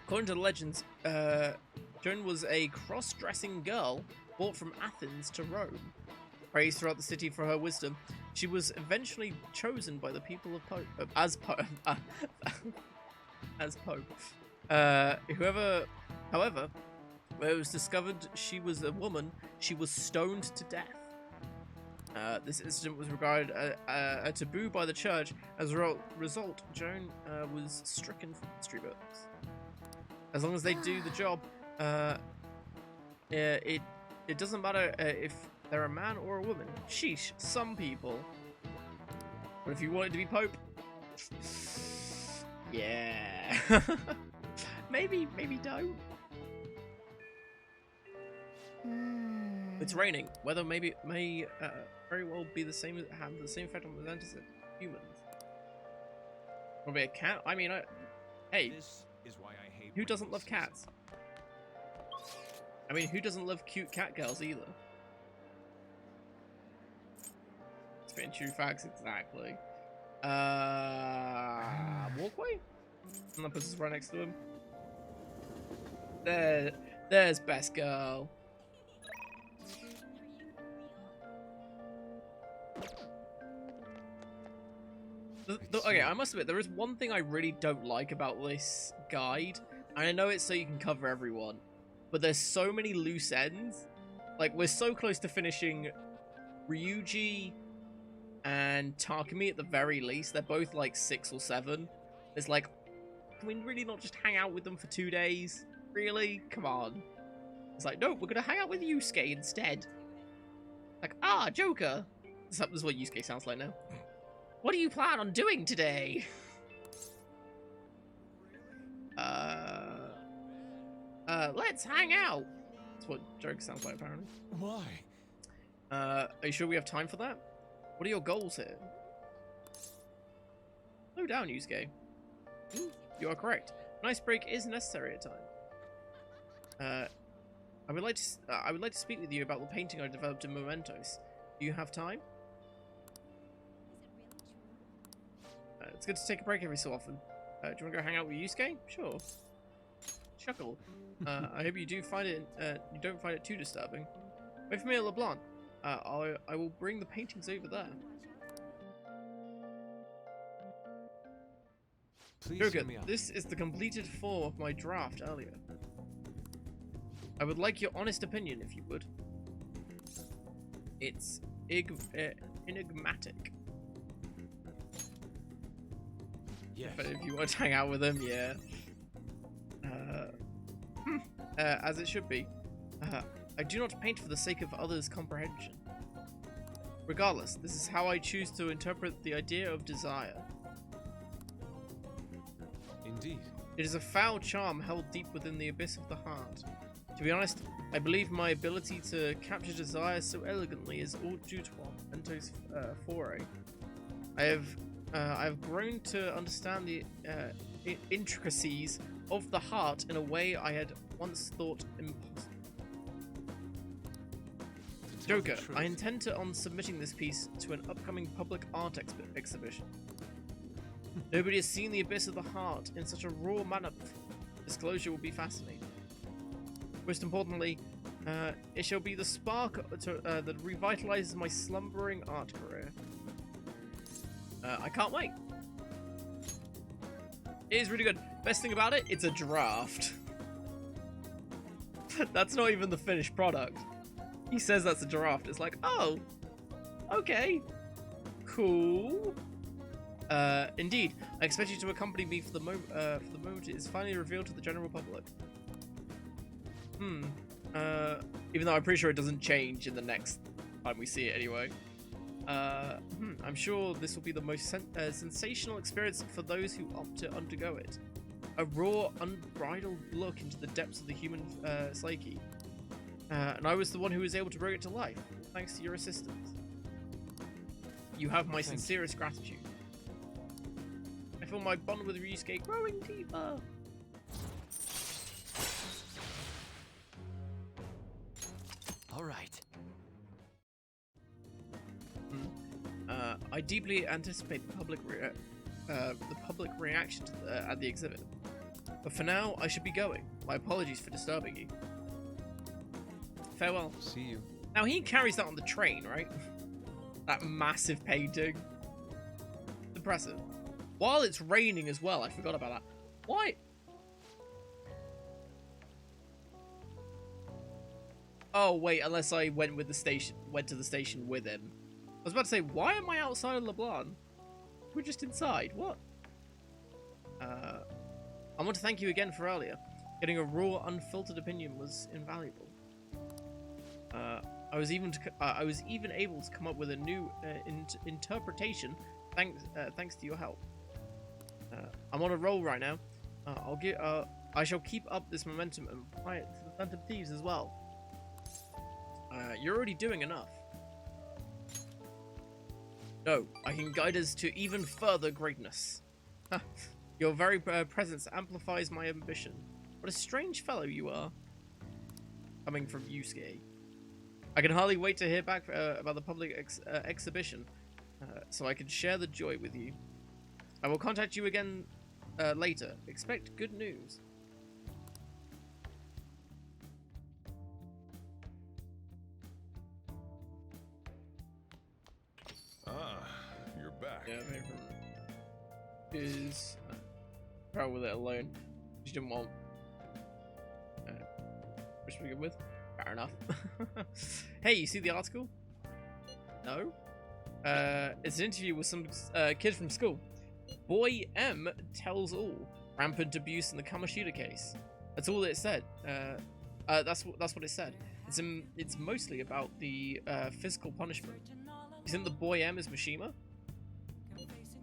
According to the legends, Joan was a cross-dressing girl brought from Athens to Rome. Praised throughout the city for her wisdom, she was eventually chosen by the people of as Pope. However, when it was discovered she was a woman, she was stoned to death. This incident was regarded a taboo by the church. As a result, Joan was stricken from history books. As long as they do the job, it doesn't matter if they're a man or a woman. Sheesh, some people. But if you wanted to be Pope, yeah, maybe don't. It's raining. Weather may very well be the same, have the same effect on the as humans. Probably a cat. I mean, hey, This is why I hate who doesn't rainy love season. cats? I mean, who doesn't love cute cat girls either? Spitting true facts, exactly. Walkway? And that puts us right next to him. There's best girl. Okay, I must admit, there is one thing I really don't like about this guide, and I know it's so you can cover everyone, but there's so many loose ends. Like, we're so close to finishing Ryuji and Takumi at the very least. They're both like 6 or 7. It's like, can we really not just hang out with them for 2 days? Really? Come on. It's like, no, we're gonna hang out with Yusuke instead. Like, Joker. This is what Yusuke sounds like now. What do you plan on doing today? Let's hang out. That's what Joker sounds like, apparently. Why? Are you sure we have time for that? What are your goals here? Slow down, Yusuke. You are correct. An ice break is necessary at times. I would like to speak with you about the painting I developed in Mementos. Do you have time? It's good to take a break every so often. Do you want to go hang out with Yusuke? Sure. Chuckle. I hope you don't find it too disturbing. Wait for me at LeBlanc. I will bring the paintings over there. Please Joker, hear me out. this is the completed form of my draft earlier. I would like your honest opinion, if you would. It's enigmatic. Yes. But if you want to hang out with him, yeah. As it should be. I do not paint for the sake of others' comprehension. Regardless, this is how I choose to interpret the idea of desire. Indeed. It is a foul charm held deep within the abyss of the heart. To be honest, I believe my ability to capture desire so elegantly is all due to Mentos foray. I have grown to understand the intricacies of the heart in a way I had once thought impossible. Tell the Joker, truth. I intend on submitting this piece to an upcoming public art exhibition. Nobody has seen the abyss of the heart in such a raw manner before. Disclosure will be fascinating. Most importantly, it shall be the spark that revitalizes my slumbering art career. I can't wait. It is really good. Best thing about it, it's a draft. That's not even the finished product. He says that's a draft. It's like, oh, okay, cool. Indeed, I expect you to accompany me for the moment it is finally revealed to the general public. Even though I'm pretty sure it doesn't change in the next time we see it anyway. I'm sure this will be the most sensational experience for those who opt to undergo it. A raw, unbridled look into the depths of the human psyche. And I was the one who was able to bring it to life, thanks to your assistance. You have my sincerest gratitude. I feel my bond with Ryusuke growing deeper. All right. I deeply anticipate the public reaction to at the exhibit. But for now, I should be going. My apologies for disturbing you. Farewell. See you. Now he carries that on the train, right? That massive painting. Impressive. While it's raining as well, I forgot about that. Why? Oh wait, unless I went to the station with him. I was about to say, why am I outside of LeBlanc? We're just inside. What? I want to thank you again for earlier. Getting a raw, unfiltered opinion was invaluable. I was even able to come up with a new interpretation thanks to your help. I'm on a roll right now. I shall keep up this momentum and apply it to the Phantom Thieves as well. You're already doing enough. No, I can guide us to even further greatness. Your very presence amplifies my ambition. What a strange fellow you are. Coming from Yusuke. I can hardly wait to hear back about the public exhibition, so I can share the joy with you. I will contact you again later. Expect good news. Ah, you're back. Yeah, maybe is proud with it alone. She didn't want. Which we good with? Fair enough. Hey, you see the article? No. It's an interview with some kid from school. Boy M tells all. Rampant abuse in the Kamoshida case. That's all it said. That's what it said. It's mostly about the physical punishment. You think the boy M is Mishima?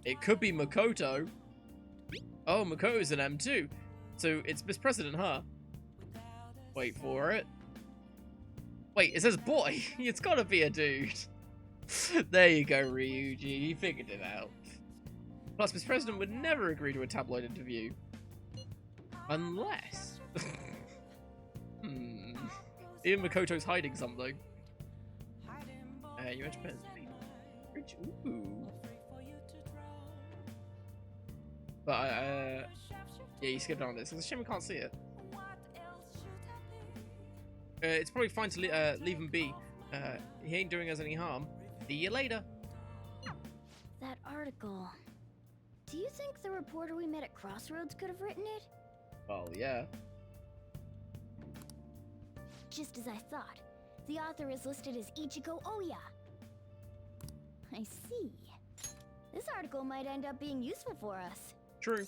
It could be Makoto. Oh, Makoto's an M too. So it's Miss President, huh? Wait for it. Wait, it says boy. It's gotta be a dude. There you go, Ryuji. You figured it out. Plus, Miss President would never agree to a tabloid interview. Unless... Even Makoto's hiding something. You enter bridge. Ooh. But, yeah, you skipped on this. It's a shame we can't see it. It's probably fine to leave him be. He ain't doing us any harm. See you later. That article. Do you think the reporter we met at Crossroads could have written it? Well, yeah. Just as I thought. The author is listed as Ichiko Oya. I see. This article might end up being useful for us. True.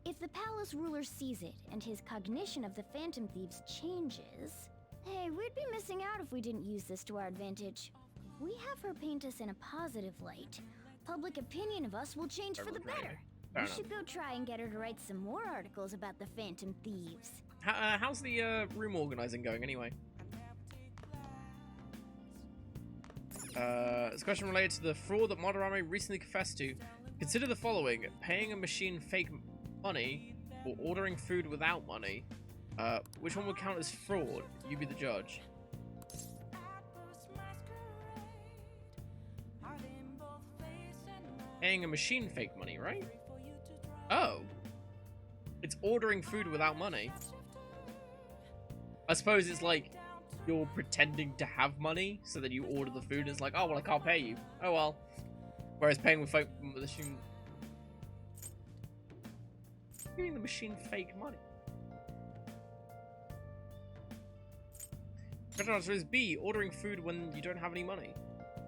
If the palace ruler sees it and his cognition of the Phantom Thieves changes... Hey, we'd be missing out if we didn't use this to our advantage. We have her paint us in a positive light. Public opinion of us will change for the better. We should go try and get her to write some more articles about the Phantom Thieves. How's the room organizing going anyway? This question related to the fraud that Madarame recently confessed to. Consider the following: paying a machine fake money or ordering food without money. Which one would count as fraud? You be the judge. paying a machine fake money, right? Oh. It's ordering food without money. I suppose it's like you're pretending to have money, so that you order the food and it's like, oh, well, I can't pay you. Oh, well. Whereas paying with fake machine... Giving the machine fake money. Correct answer is B, ordering food when you don't have any money.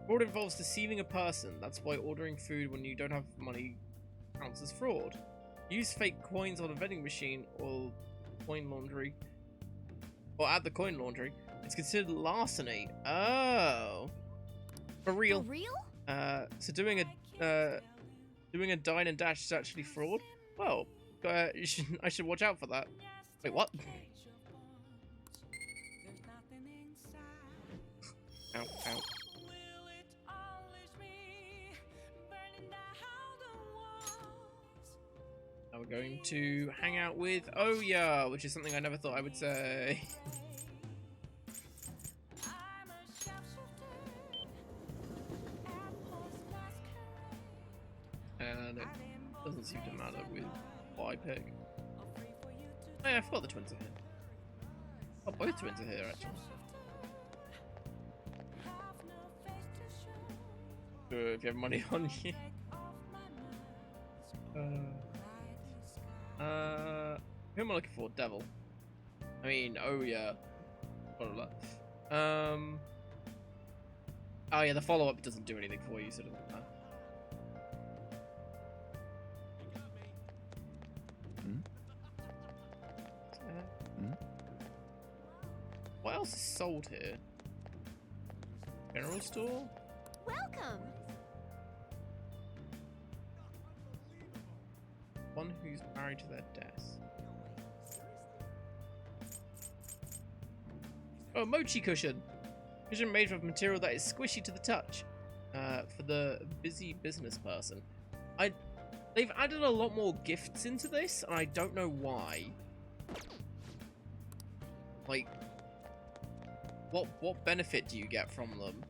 Fraud involves deceiving a person. That's why ordering food when you don't have money counts as fraud. Use fake coins on a vending machine or coin laundry. Or at the coin laundry. It's considered larceny. Oh. For real. For real? So doing a dine and dash is actually fraud? Well, I should watch out for that. Wait, what? Ow, ow. Now we're going to hang out with Oya, which is something I never thought I would say. And it doesn't seem to matter with what I pick. Oh yeah, I forgot the twins are here. Oh, both twins are here actually. If you have money on you. Who am I looking for? Devil. I mean, oh yeah. Oh yeah, the follow-up doesn't do anything for you, so it doesn't matter. What else is sold here? General store? Welcome! One who's married to their desk. Oh, a mochi cushion! Cushion made of material that is squishy to the touch. For the busy business person. They've added a lot more gifts into this, and I don't know why. Like, what benefit do you get from them?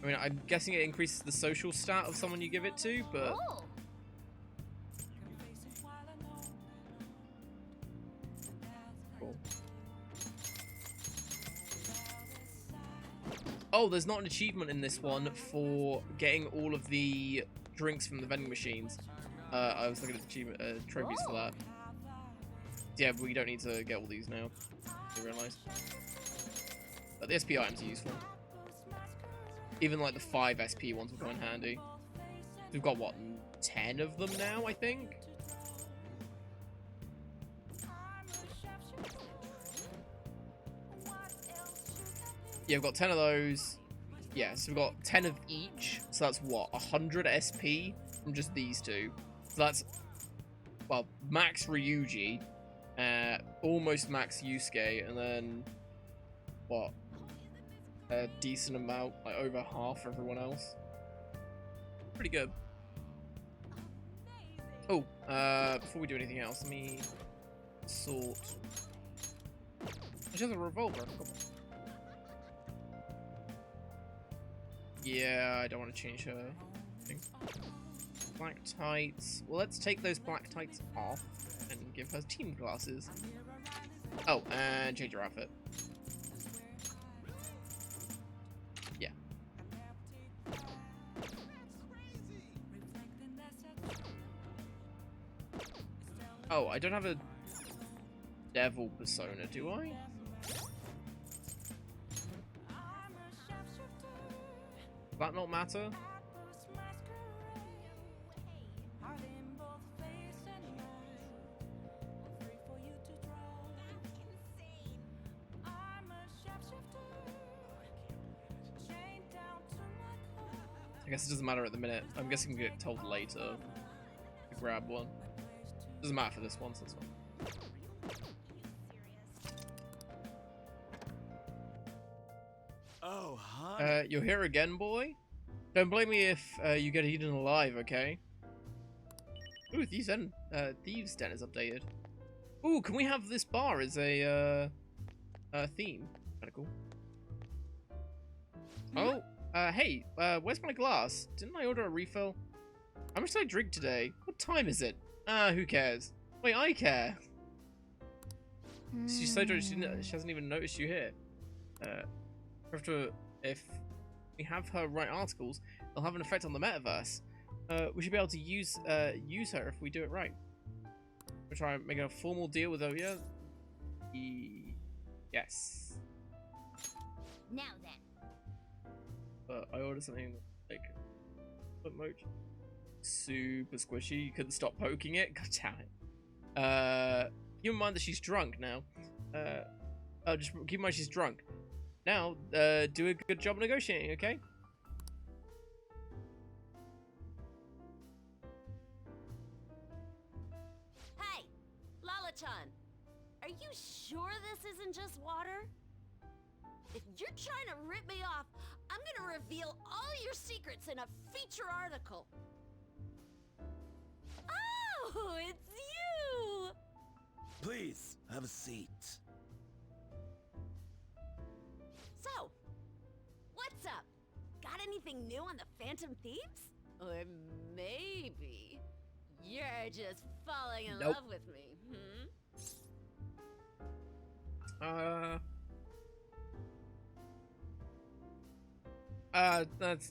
I mean, I'm guessing it increases the social stat of someone you give it to, but... Oh. Cool. Oh, there's not an achievement in this one for getting all of the drinks from the vending machines. I was looking at the achievement trophies for that. Yeah, but we don't need to get all these now. I realised. But the SP items are useful. Even like the 5 SP ones will come in handy. We've got what, 10 of them now, I think? Yeah, we've got 10 of those. Yeah, so we've got 10 of each. So that's what, 100 SP from just these two. So that's, well, max Ryuji, almost max Yusuke, and then what? A decent amount, like over half for everyone else. Pretty good. Oh, before we do anything else, let me sort. She has a revolver. Yeah, I don't want to change her thing. Black tights. Well, let's take those black tights off and give her team glasses. Oh, and change her outfit. Yeah. Oh, I don't have a devil persona, do I? Does that not matter? I guess it doesn't matter at the minute. I'm guessing we get told later to grab one. Doesn't matter for this one, so that's fine. Oh, huh? You're here again, boy? Don't blame me if you get eaten alive, okay? Ooh, Thieves' Den is updated. Ooh, can we have this bar as a theme? Kinda cool. Oh, Hey, where's my glass? Didn't I order a refill? How much did I drink today? What time is it? Who cares? Wait, I care. She's so drunk, she hasn't even noticed you here. If we have her write articles, they'll have an effect on the metaverse. We should be able to use her if we do it right. We'll try and make a formal deal with Oya. Yes. Now then. But I ordered something like foot mochi. Super squishy. You couldn't stop poking it. God damn it. Keep in mind that she's drunk now. Just keep in mind she's drunk. Now, do a good job negotiating, okay? Hey, Lala-chan, are you sure this isn't just water? If you're trying to rip me off, I'm gonna reveal all your secrets in a feature article. Oh, it's you! Please, have a seat. So, what's up? Got anything new on the Phantom Thieves? Or maybe you're just falling in Nope. love with me,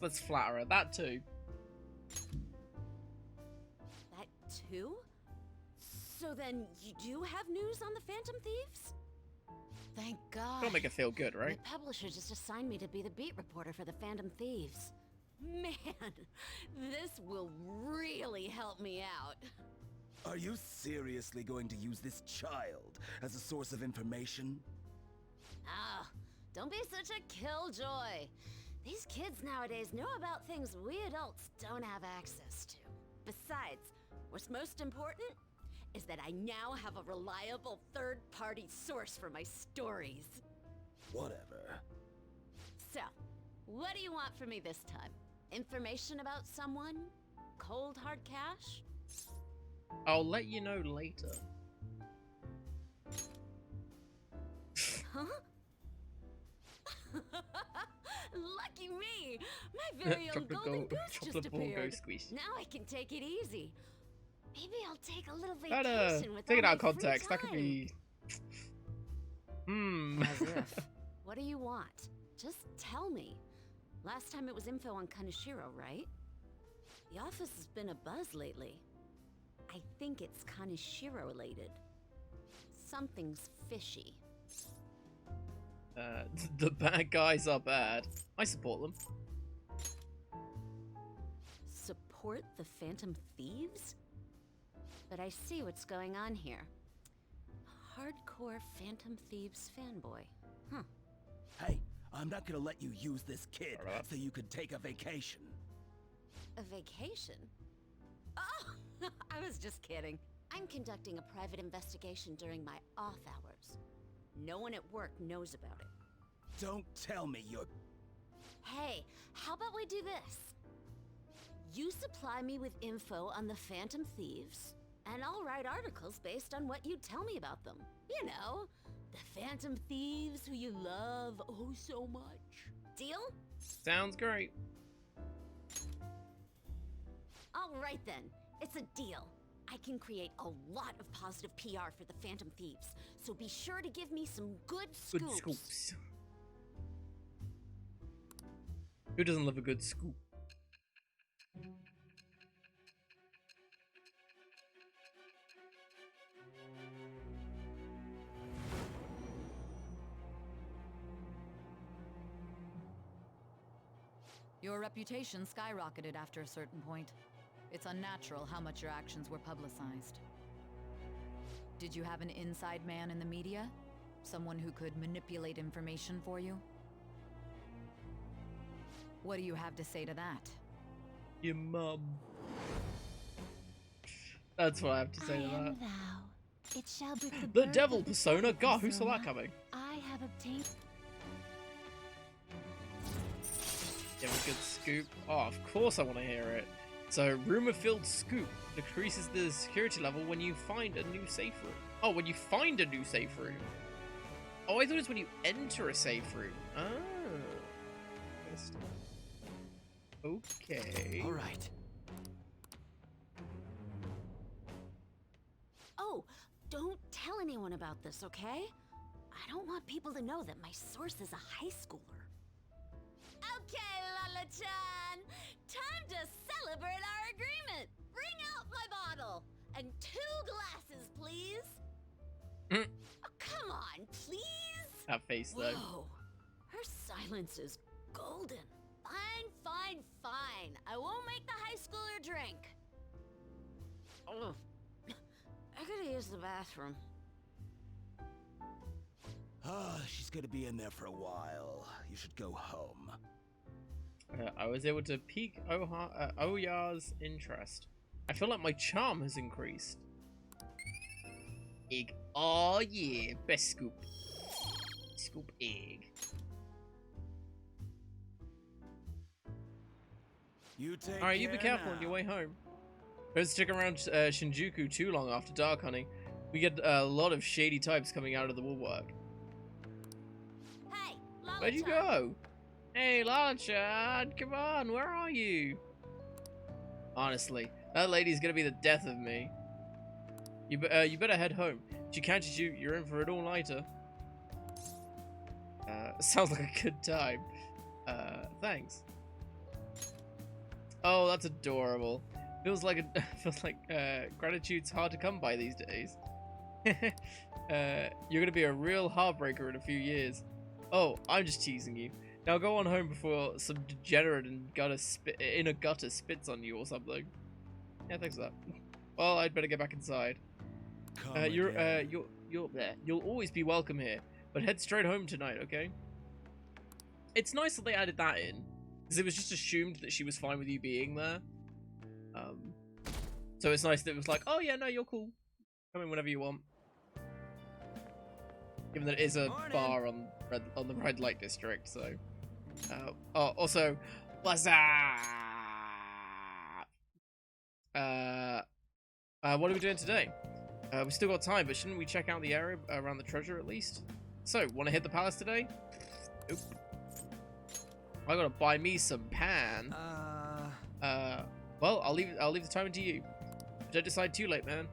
Let's flatter her. That too. That too? So then you do have news on the Phantom Thieves? Thank God. That'll make her feel good, right? My publisher just assigned me to be the beat reporter for the Phantom Thieves. Man, this will really help me out. Are you seriously going to use this child as a source of information? Ah, don't be such a killjoy. These kids nowadays know about things we adults don't have access to. Besides, what's most important is that I now have a reliable third-party source for my stories. Whatever. So, what do you want from me this time? Information about someone? Cold hard cash? I'll let you know later. Huh? Lucky me! My very own golden goose just appeared. Now I can take it easy. Maybe I'll take a little vacation with take it all out of my free context. That could time. be. As if. What do you want? Just tell me. Last time it was info on Kaneshiro, right? The office has been a buzz lately. I think it's Kaneshiro related. Something's fishy. The bad guys are bad. I support them. Support the Phantom Thieves? But I see what's going on here. Hardcore Phantom Thieves fanboy. Huh. Hey, I'm not gonna let you use this kid Alright. so you could take a vacation. A vacation? Oh, I was just kidding. I'm conducting a private investigation during my off hours. No one at work knows about it. Don't tell me you're... Hey, how about we do this? You supply me with info on the Phantom Thieves, and I'll write articles based on what you tell me about them. You know, the Phantom Thieves who you love oh so much. Deal? Sounds great. All right then, it's a deal. I can create a lot of positive PR for the Phantom Thieves, so be sure to give me some good scoops. Good scoops. Who doesn't love a good scoop? Your reputation skyrocketed after a certain point. It's unnatural how much your actions were publicized. Did you have an inside man in the media? Someone who could manipulate information for you? What do you have to say to that? Your mum. That's what I have to say to that. thou. It shall be the The birth devil of the persona? devil God, who saw that persona. coming? I have obtained. Give a good scoop. Oh, of course I want to hear it. So, rumor-filled scoop decreases the security level when you find a new safe room. Oh, when you find a new safe room. Oh, I thought it was when you enter a safe room. Oh. Interesting. Okay. All right. Oh, don't tell anyone about this, okay? I don't want people to know that my source is a high schooler. Okay, Lala-chan! Time to celebrate our agreement! Bring out my bottle! And 2 glasses, please! Mm. Oh, come on, please! That face, though. Whoa! Her silence is golden. Fine, fine, fine. I won't make the high schooler drink. Oh, I gotta use the bathroom. She's gonna be in there for a while. You should go home. I was able to pique Oya's interest. I feel like my charm has increased. Egg. Oh yeah, best scoop. Scoop egg. You take Alright, you be care careful on your now. way home. Don't stick around Shinjuku too long after dark, honey. We get a lot of shady types coming out of the woodwork. Hey, Lala-chan. Where'd you go? Hey, Lala-chan, come on, where are you? Honestly, that lady's gonna be the death of me. You better head home. If she catches you, you're in for an all-nighter. Sounds like a good time. Thanks. Oh, that's adorable. Feels like gratitude's hard to come by these days. You're gonna be a real heartbreaker in a few years. Oh, I'm just teasing you. Now go on home before some degenerate in a gutter spits on you or something. Yeah, thanks for that. Well, I'd better get back inside. You'll always be welcome here, but head straight home tonight, okay? It's nice that they added that in, because it was just assumed that she was fine with you being there. So it's nice that it was like, oh yeah, no, you're cool. Come in whenever you want. Given that it is a bar on the red light district, so. Oh, also, what's up? What are we doing today? We still got time, but shouldn't we check out the area around the treasure at least? So, want to hit the palace today? Oop. I gotta buy me some pan. Well, I'll leave the timing to you. Don't decide too late, man.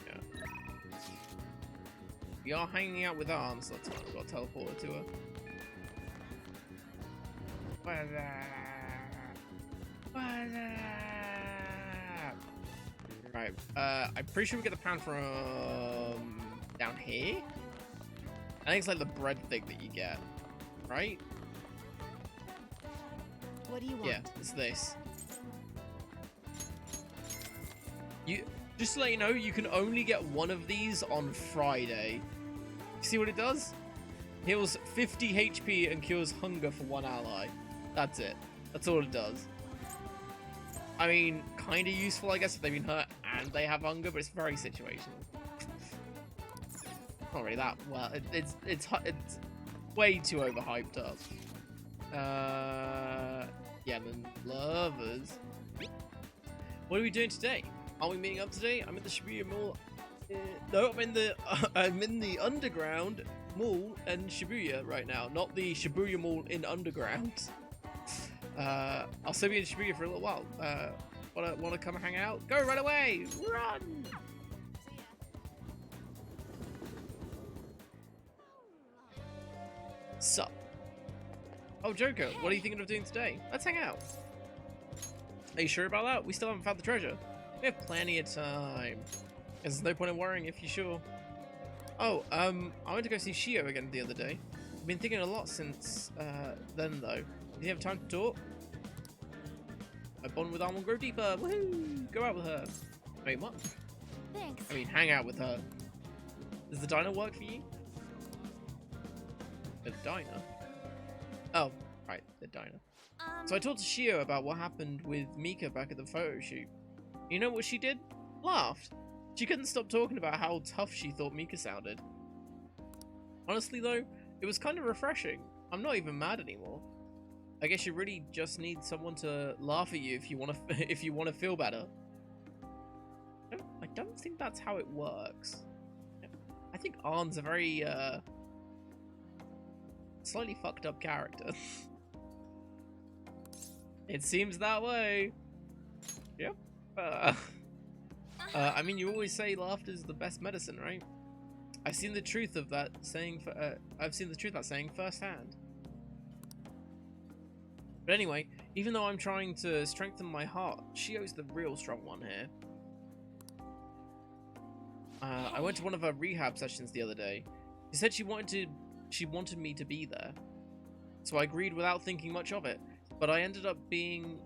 Yeah. We are hanging out with arms, so that's why we got teleported to her. What's up? Right, I'm pretty sure we get the pan from down here. I think it's like the bread thing that you get, right? What do you want? Yeah, it's this. You just to let you know, you can only get one of these on Friday. See what it does? Heals 50 HP and cures hunger for 1 ally. That's it. That's all it does. I mean, kind of useful, I guess, if they've been hurt and they have hunger, but it's very situational. Not really that well. It's way too overhyped up. Yeah, then lovers. What are we doing today? Are we meeting up today? I'm at the Shibuya Mall. No, I'm in the underground mall in Shibuya right now, not the Shibuya Mall in underground. I'll still be in Shibuya for a little while. Wanna come hang out? Go right away! Run! Sup? Oh, Joker, what are you thinking of doing today? Let's hang out. Are you sure about that? We still haven't found the treasure. We have plenty of time. There's no point in worrying if you're sure. Oh, I went to go see Shio again the other day. I've been thinking a lot since then, though. Do you have time to talk? My bond with Arm will grow deeper. Woohoo! Go out with her. Wait, what? Thanks. I mean, hang out with her. Does the diner work for you? The diner? Oh, right, the diner. So I talked to Shio about what happened with Mika back at the photo shoot. You know what she did? Laughed. She couldn't stop talking about how tough she thought Mika sounded. Honestly though, it was kind of refreshing. I'm not even mad anymore. I guess you really just need someone to laugh at you if you want to feel better. don't think that's how it works. I think Arn's a very slightly fucked up character. It seems that way. Yep. I mean, you always say laughter's the best medicine, right? I've seen the truth of that saying. I've seen the truth of that saying firsthand. But anyway, even though I'm trying to strengthen my heart, Shio's the real strong one here. I went to one of her rehab sessions the other day. She said she wanted me to be there, so I agreed without thinking much of it. But I ended up being,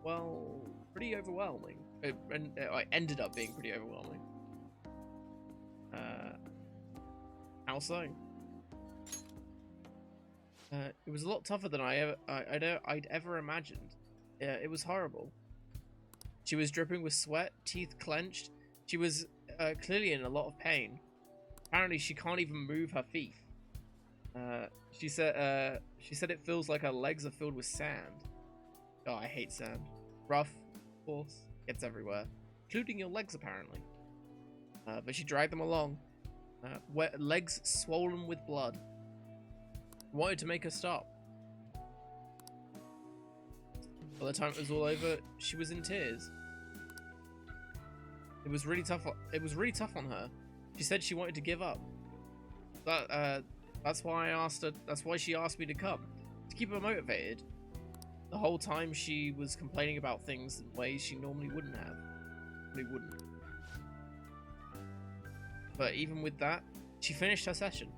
well, pretty overwhelming. I ended up being pretty overwhelming. How so? It was a lot tougher than I'd ever imagined. It was horrible. She was dripping with sweat, teeth clenched. She was clearly in a lot of pain. Apparently, she can't even move her feet. She said it feels like her legs are filled with sand. Oh, I hate sand. Rough, of course, gets everywhere, including your legs apparently. But she dragged them along, legs swollen with blood. Wanted to make her stop. By the time it was all over, she was in tears. It was really tough. It was really tough on her. She said she wanted to give up. That's why I asked her. That's why she asked me to come, to keep her motivated. The whole time she was complaining about things in ways she normally wouldn't have. But even with that, she finished her session.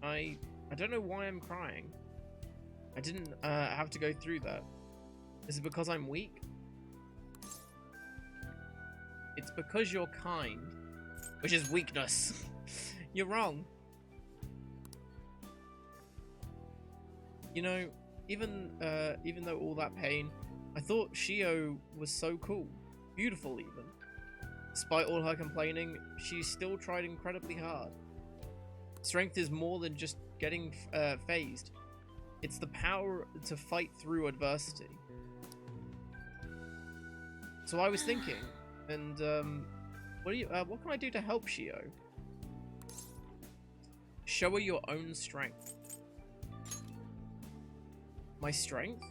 I don't know why I'm crying. I didn't have to go through that. Is it because I'm weak? It's because you're kind, which is weakness. You're wrong. You know, even though all that pain, I thought Shio was so cool, beautiful even. Despite all her complaining, she still tried incredibly hard. Strength is more than just getting phased. It's the power to fight through adversity. So I was thinking, and what can I do to help Shio? Show her your own strength. My strength?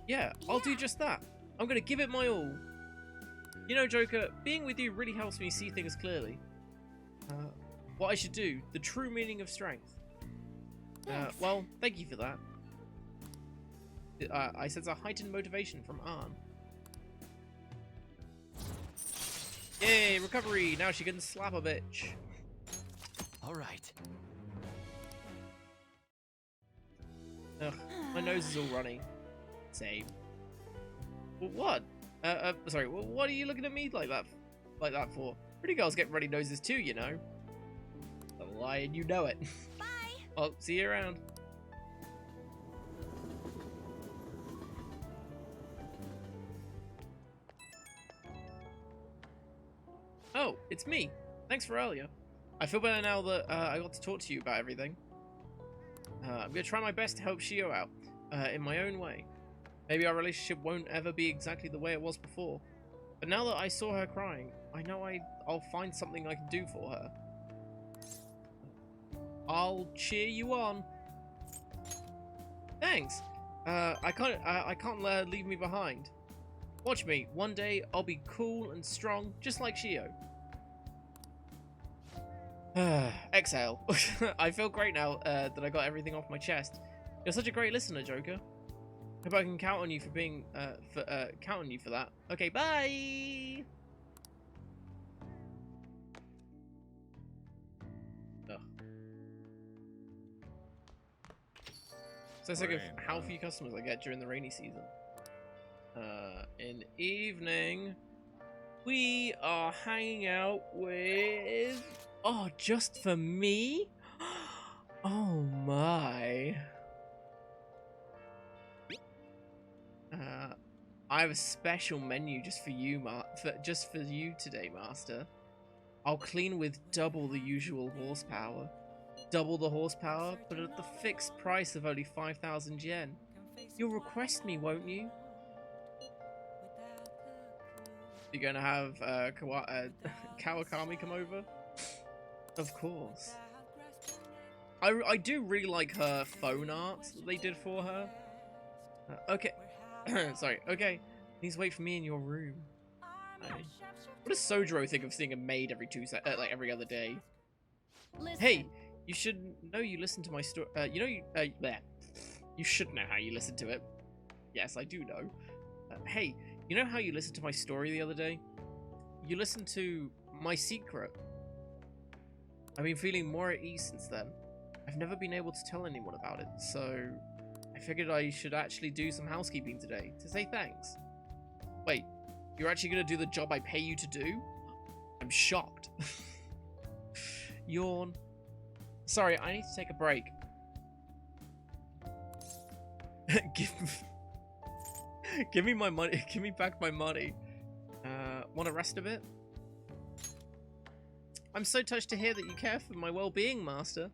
Yeah, I'll do just that. I'm gonna give it my all. You know, Joker, being with you really helps me see things clearly. What I should do, the true meaning of strength. Well, thank you for that. I sense a heightened motivation from Arn. Yay, recovery! Now she can slap a bitch. Alright. Ugh, my nose is all runny. Same. Well, what? Sorry, what are you looking at me like that for? Pretty girls get runny noses too, you know. A lie and you know it. Bye! Well, see you around. Oh, it's me. Thanks for earlier. I feel better now that I got to talk to you about everything. I'm gonna try my best to help Shio out, in my own way. Maybe our relationship won't ever be exactly the way it was before. But now that I saw her crying, I know I'll find something I can do for her. I'll cheer you on. Thanks. I can't let her leave me behind. Watch me. One day I'll be cool and strong, just like Shio. Exhale. I feel great now that I got everything off my chest. You're such a great listener, Joker. Hope I can count on you for being count on you for that. Okay, bye. Ugh. So it's like how few customers I get during the rainy season. In evening, we are hanging out with. Oh, just for me? Oh my. I have a special menu just for you, just for you today, Master. I'll clean with double the usual horsepower. Double the horsepower, but at the fixed price of only 5,000 yen. You'll request me, won't you? You're gonna have Kawakami come over? Of course. I do really like her phone art that they did for her. Okay. Sorry. Okay. Please wait for me in your room. What does Sojiro think of seeing a maid every like every other day? Listen. Hey, you should know you listen to my story. You should know how you listen to it. Yes, I do know. Hey, you know how you listened to my story the other day? You listened to my secret. I've been feeling more at ease since then. I've never been able to tell anyone about it, so I figured I should actually do some housekeeping today to say thanks. Wait, you're actually gonna do the job I pay you to do? I'm shocked. Yawn. Sorry, I need to take a break. Give me my money. Give me back my money. Want to rest a bit? I'm so touched to hear that you care for my well-being, Master.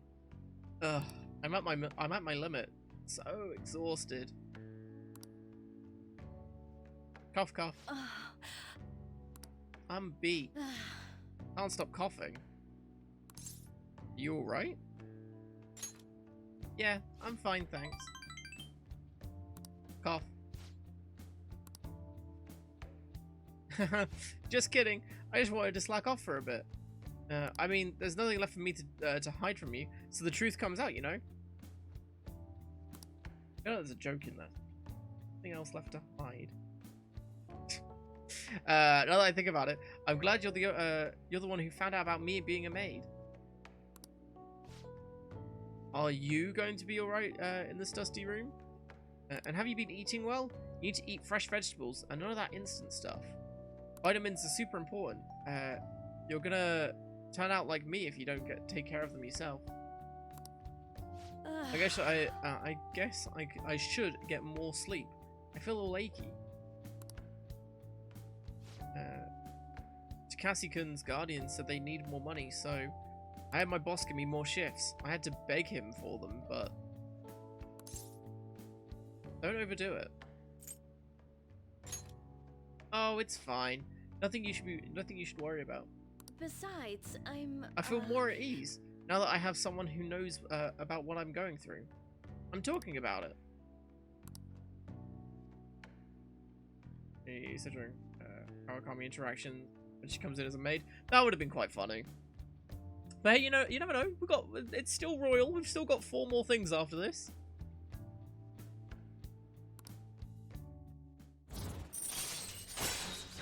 Ugh, I'm at my limit. So exhausted. Cough, cough. I'm beat. Can't stop coughing. You alright? Yeah, I'm fine, thanks. Cough. Just kidding. I just wanted to slack off for a bit. I mean, there's nothing left for me to hide from you, so the truth comes out, you know? I know there's a joke in there. Nothing else left to hide. Now that I think about it, I'm glad you're the one who found out about me being a maid. Are you going to be alright in this dusty room? And have you been eating well? You need to eat fresh vegetables and none of that instant stuff. Vitamins are super important. You're gonna turn out like me if you don't take care of them yourself. I guess I should get more sleep. I feel all achy. Takasi-kun's guardian said they need more money, so I had my boss give me more shifts. I had to beg him for them, but don't overdo it. Oh, it's fine. Nothing you should worry about. Besides, I feel more at ease now that I have someone who knows about what I'm going through. I'm talking about it. Considering Kawakami interaction when she comes in as a maid, that would have been quite funny. But hey, you never know. It's still royal. We've still got 4 more things after this.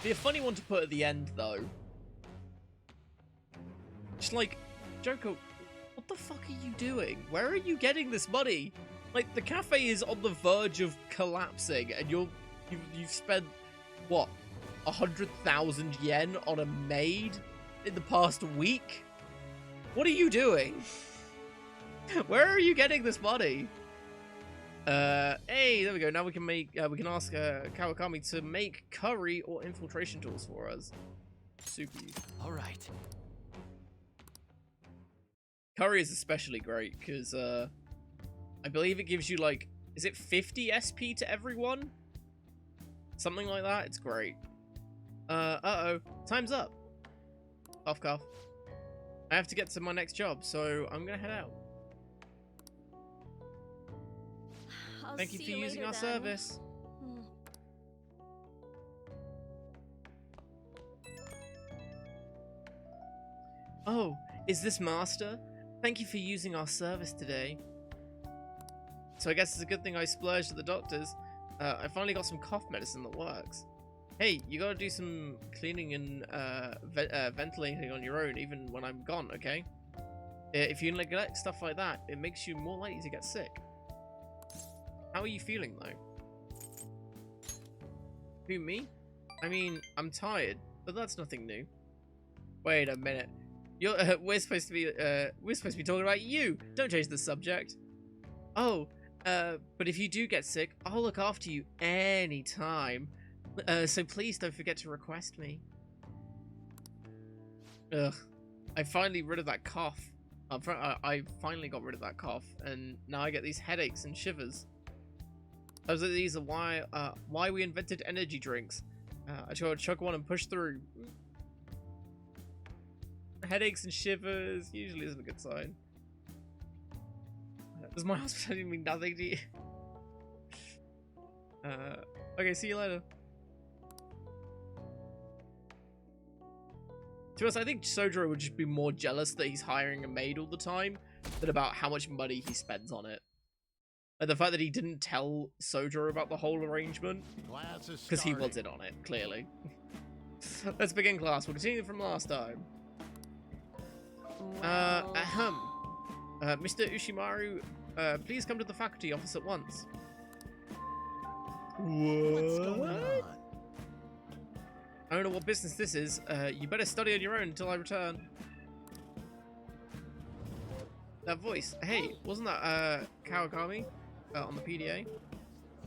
Be a funny one to put at the end, though. Just like, Joko, what the fuck are you doing? Where are you getting this money? Like, the cafe is on the verge of collapsing, and you've spent what, 100,000 yen on a maid in the past week? What are you doing? Where are you getting this money? Hey, there we go. Now we can ask Kawakami to make curry or infiltration tools for us. Super. All right. Curry is especially great because I believe it gives you like, is it 50 SP to everyone? Something like that. It's great. Uh-oh. Time's up. Cough, cough. I have to get to my next job, so I'm gonna head out. Thank you for using our service. Oh, is this Master? Thank you for using our service today. So I guess it's a good thing I splurged at the doctor's. I finally got some cough medicine that works. Hey, you gotta do some cleaning and ventilating on your own, even when I'm gone, okay? If you neglect stuff like that, it makes you more likely to get sick. How are you feeling, though? Who, me? I mean, I'm tired, but that's nothing new. Wait a minute. We're supposed to be talking about you. Don't change the subject. Oh, but if you do get sick, I'll look after you anytime. So please don't forget to request me. Ugh. I finally rid of that cough. I finally got rid of that cough, and now I get these headaches and shivers. These are why we invented energy drinks. I chug one and push through. Headaches and shivers usually isn't a good sign. Does my hospitality mean nothing to you? Okay, see you later. To us, I think Sojiro would just be more jealous that he's hiring a maid all the time than about how much money he spends on it. And the fact that he didn't tell Sojiro about the whole arrangement, because he was in on it, clearly. Let's begin class. We'll continue from last time. Mr. Ushimaru, please come to the faculty office at once. What's going on? I don't know what business this is. You better study on your own until I return. That voice. Hey, wasn't that Kawakami on the PDA?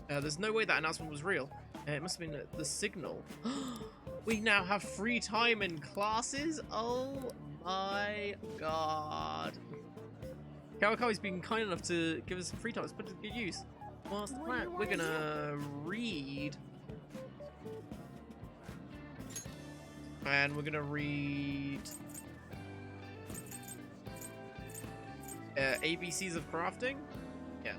There's no way that announcement was real. It must have been the signal. We now have free time in classes? Oh my god. Kawakami's been kind enough to give us some free time. Let's put it to good use. What's the plan? We're gonna read. And we're gonna read ABCs of crafting? Yeah.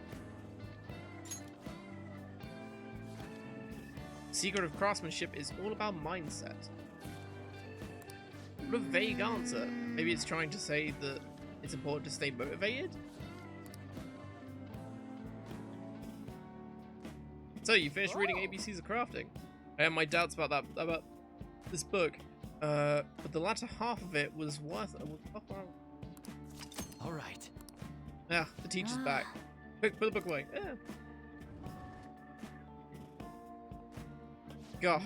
Secret of craftsmanship is all about mindset. What a vague answer. Maybe it's trying to say that it's important to stay motivated? So you finished reading ABCs of crafting? I have my doubts about this book. But the latter half of it was worth it. All right. Yeah, the teacher's back. Quick, put the book away. Yeah. God.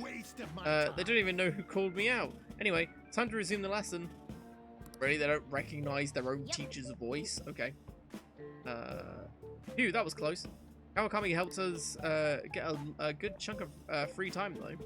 They don't even know who called me out. Anyway, time to resume the lesson. Really, they don't recognize their own teacher's voice. Okay. Phew, that was close. Kawakami helped us get a good chunk of free time, though.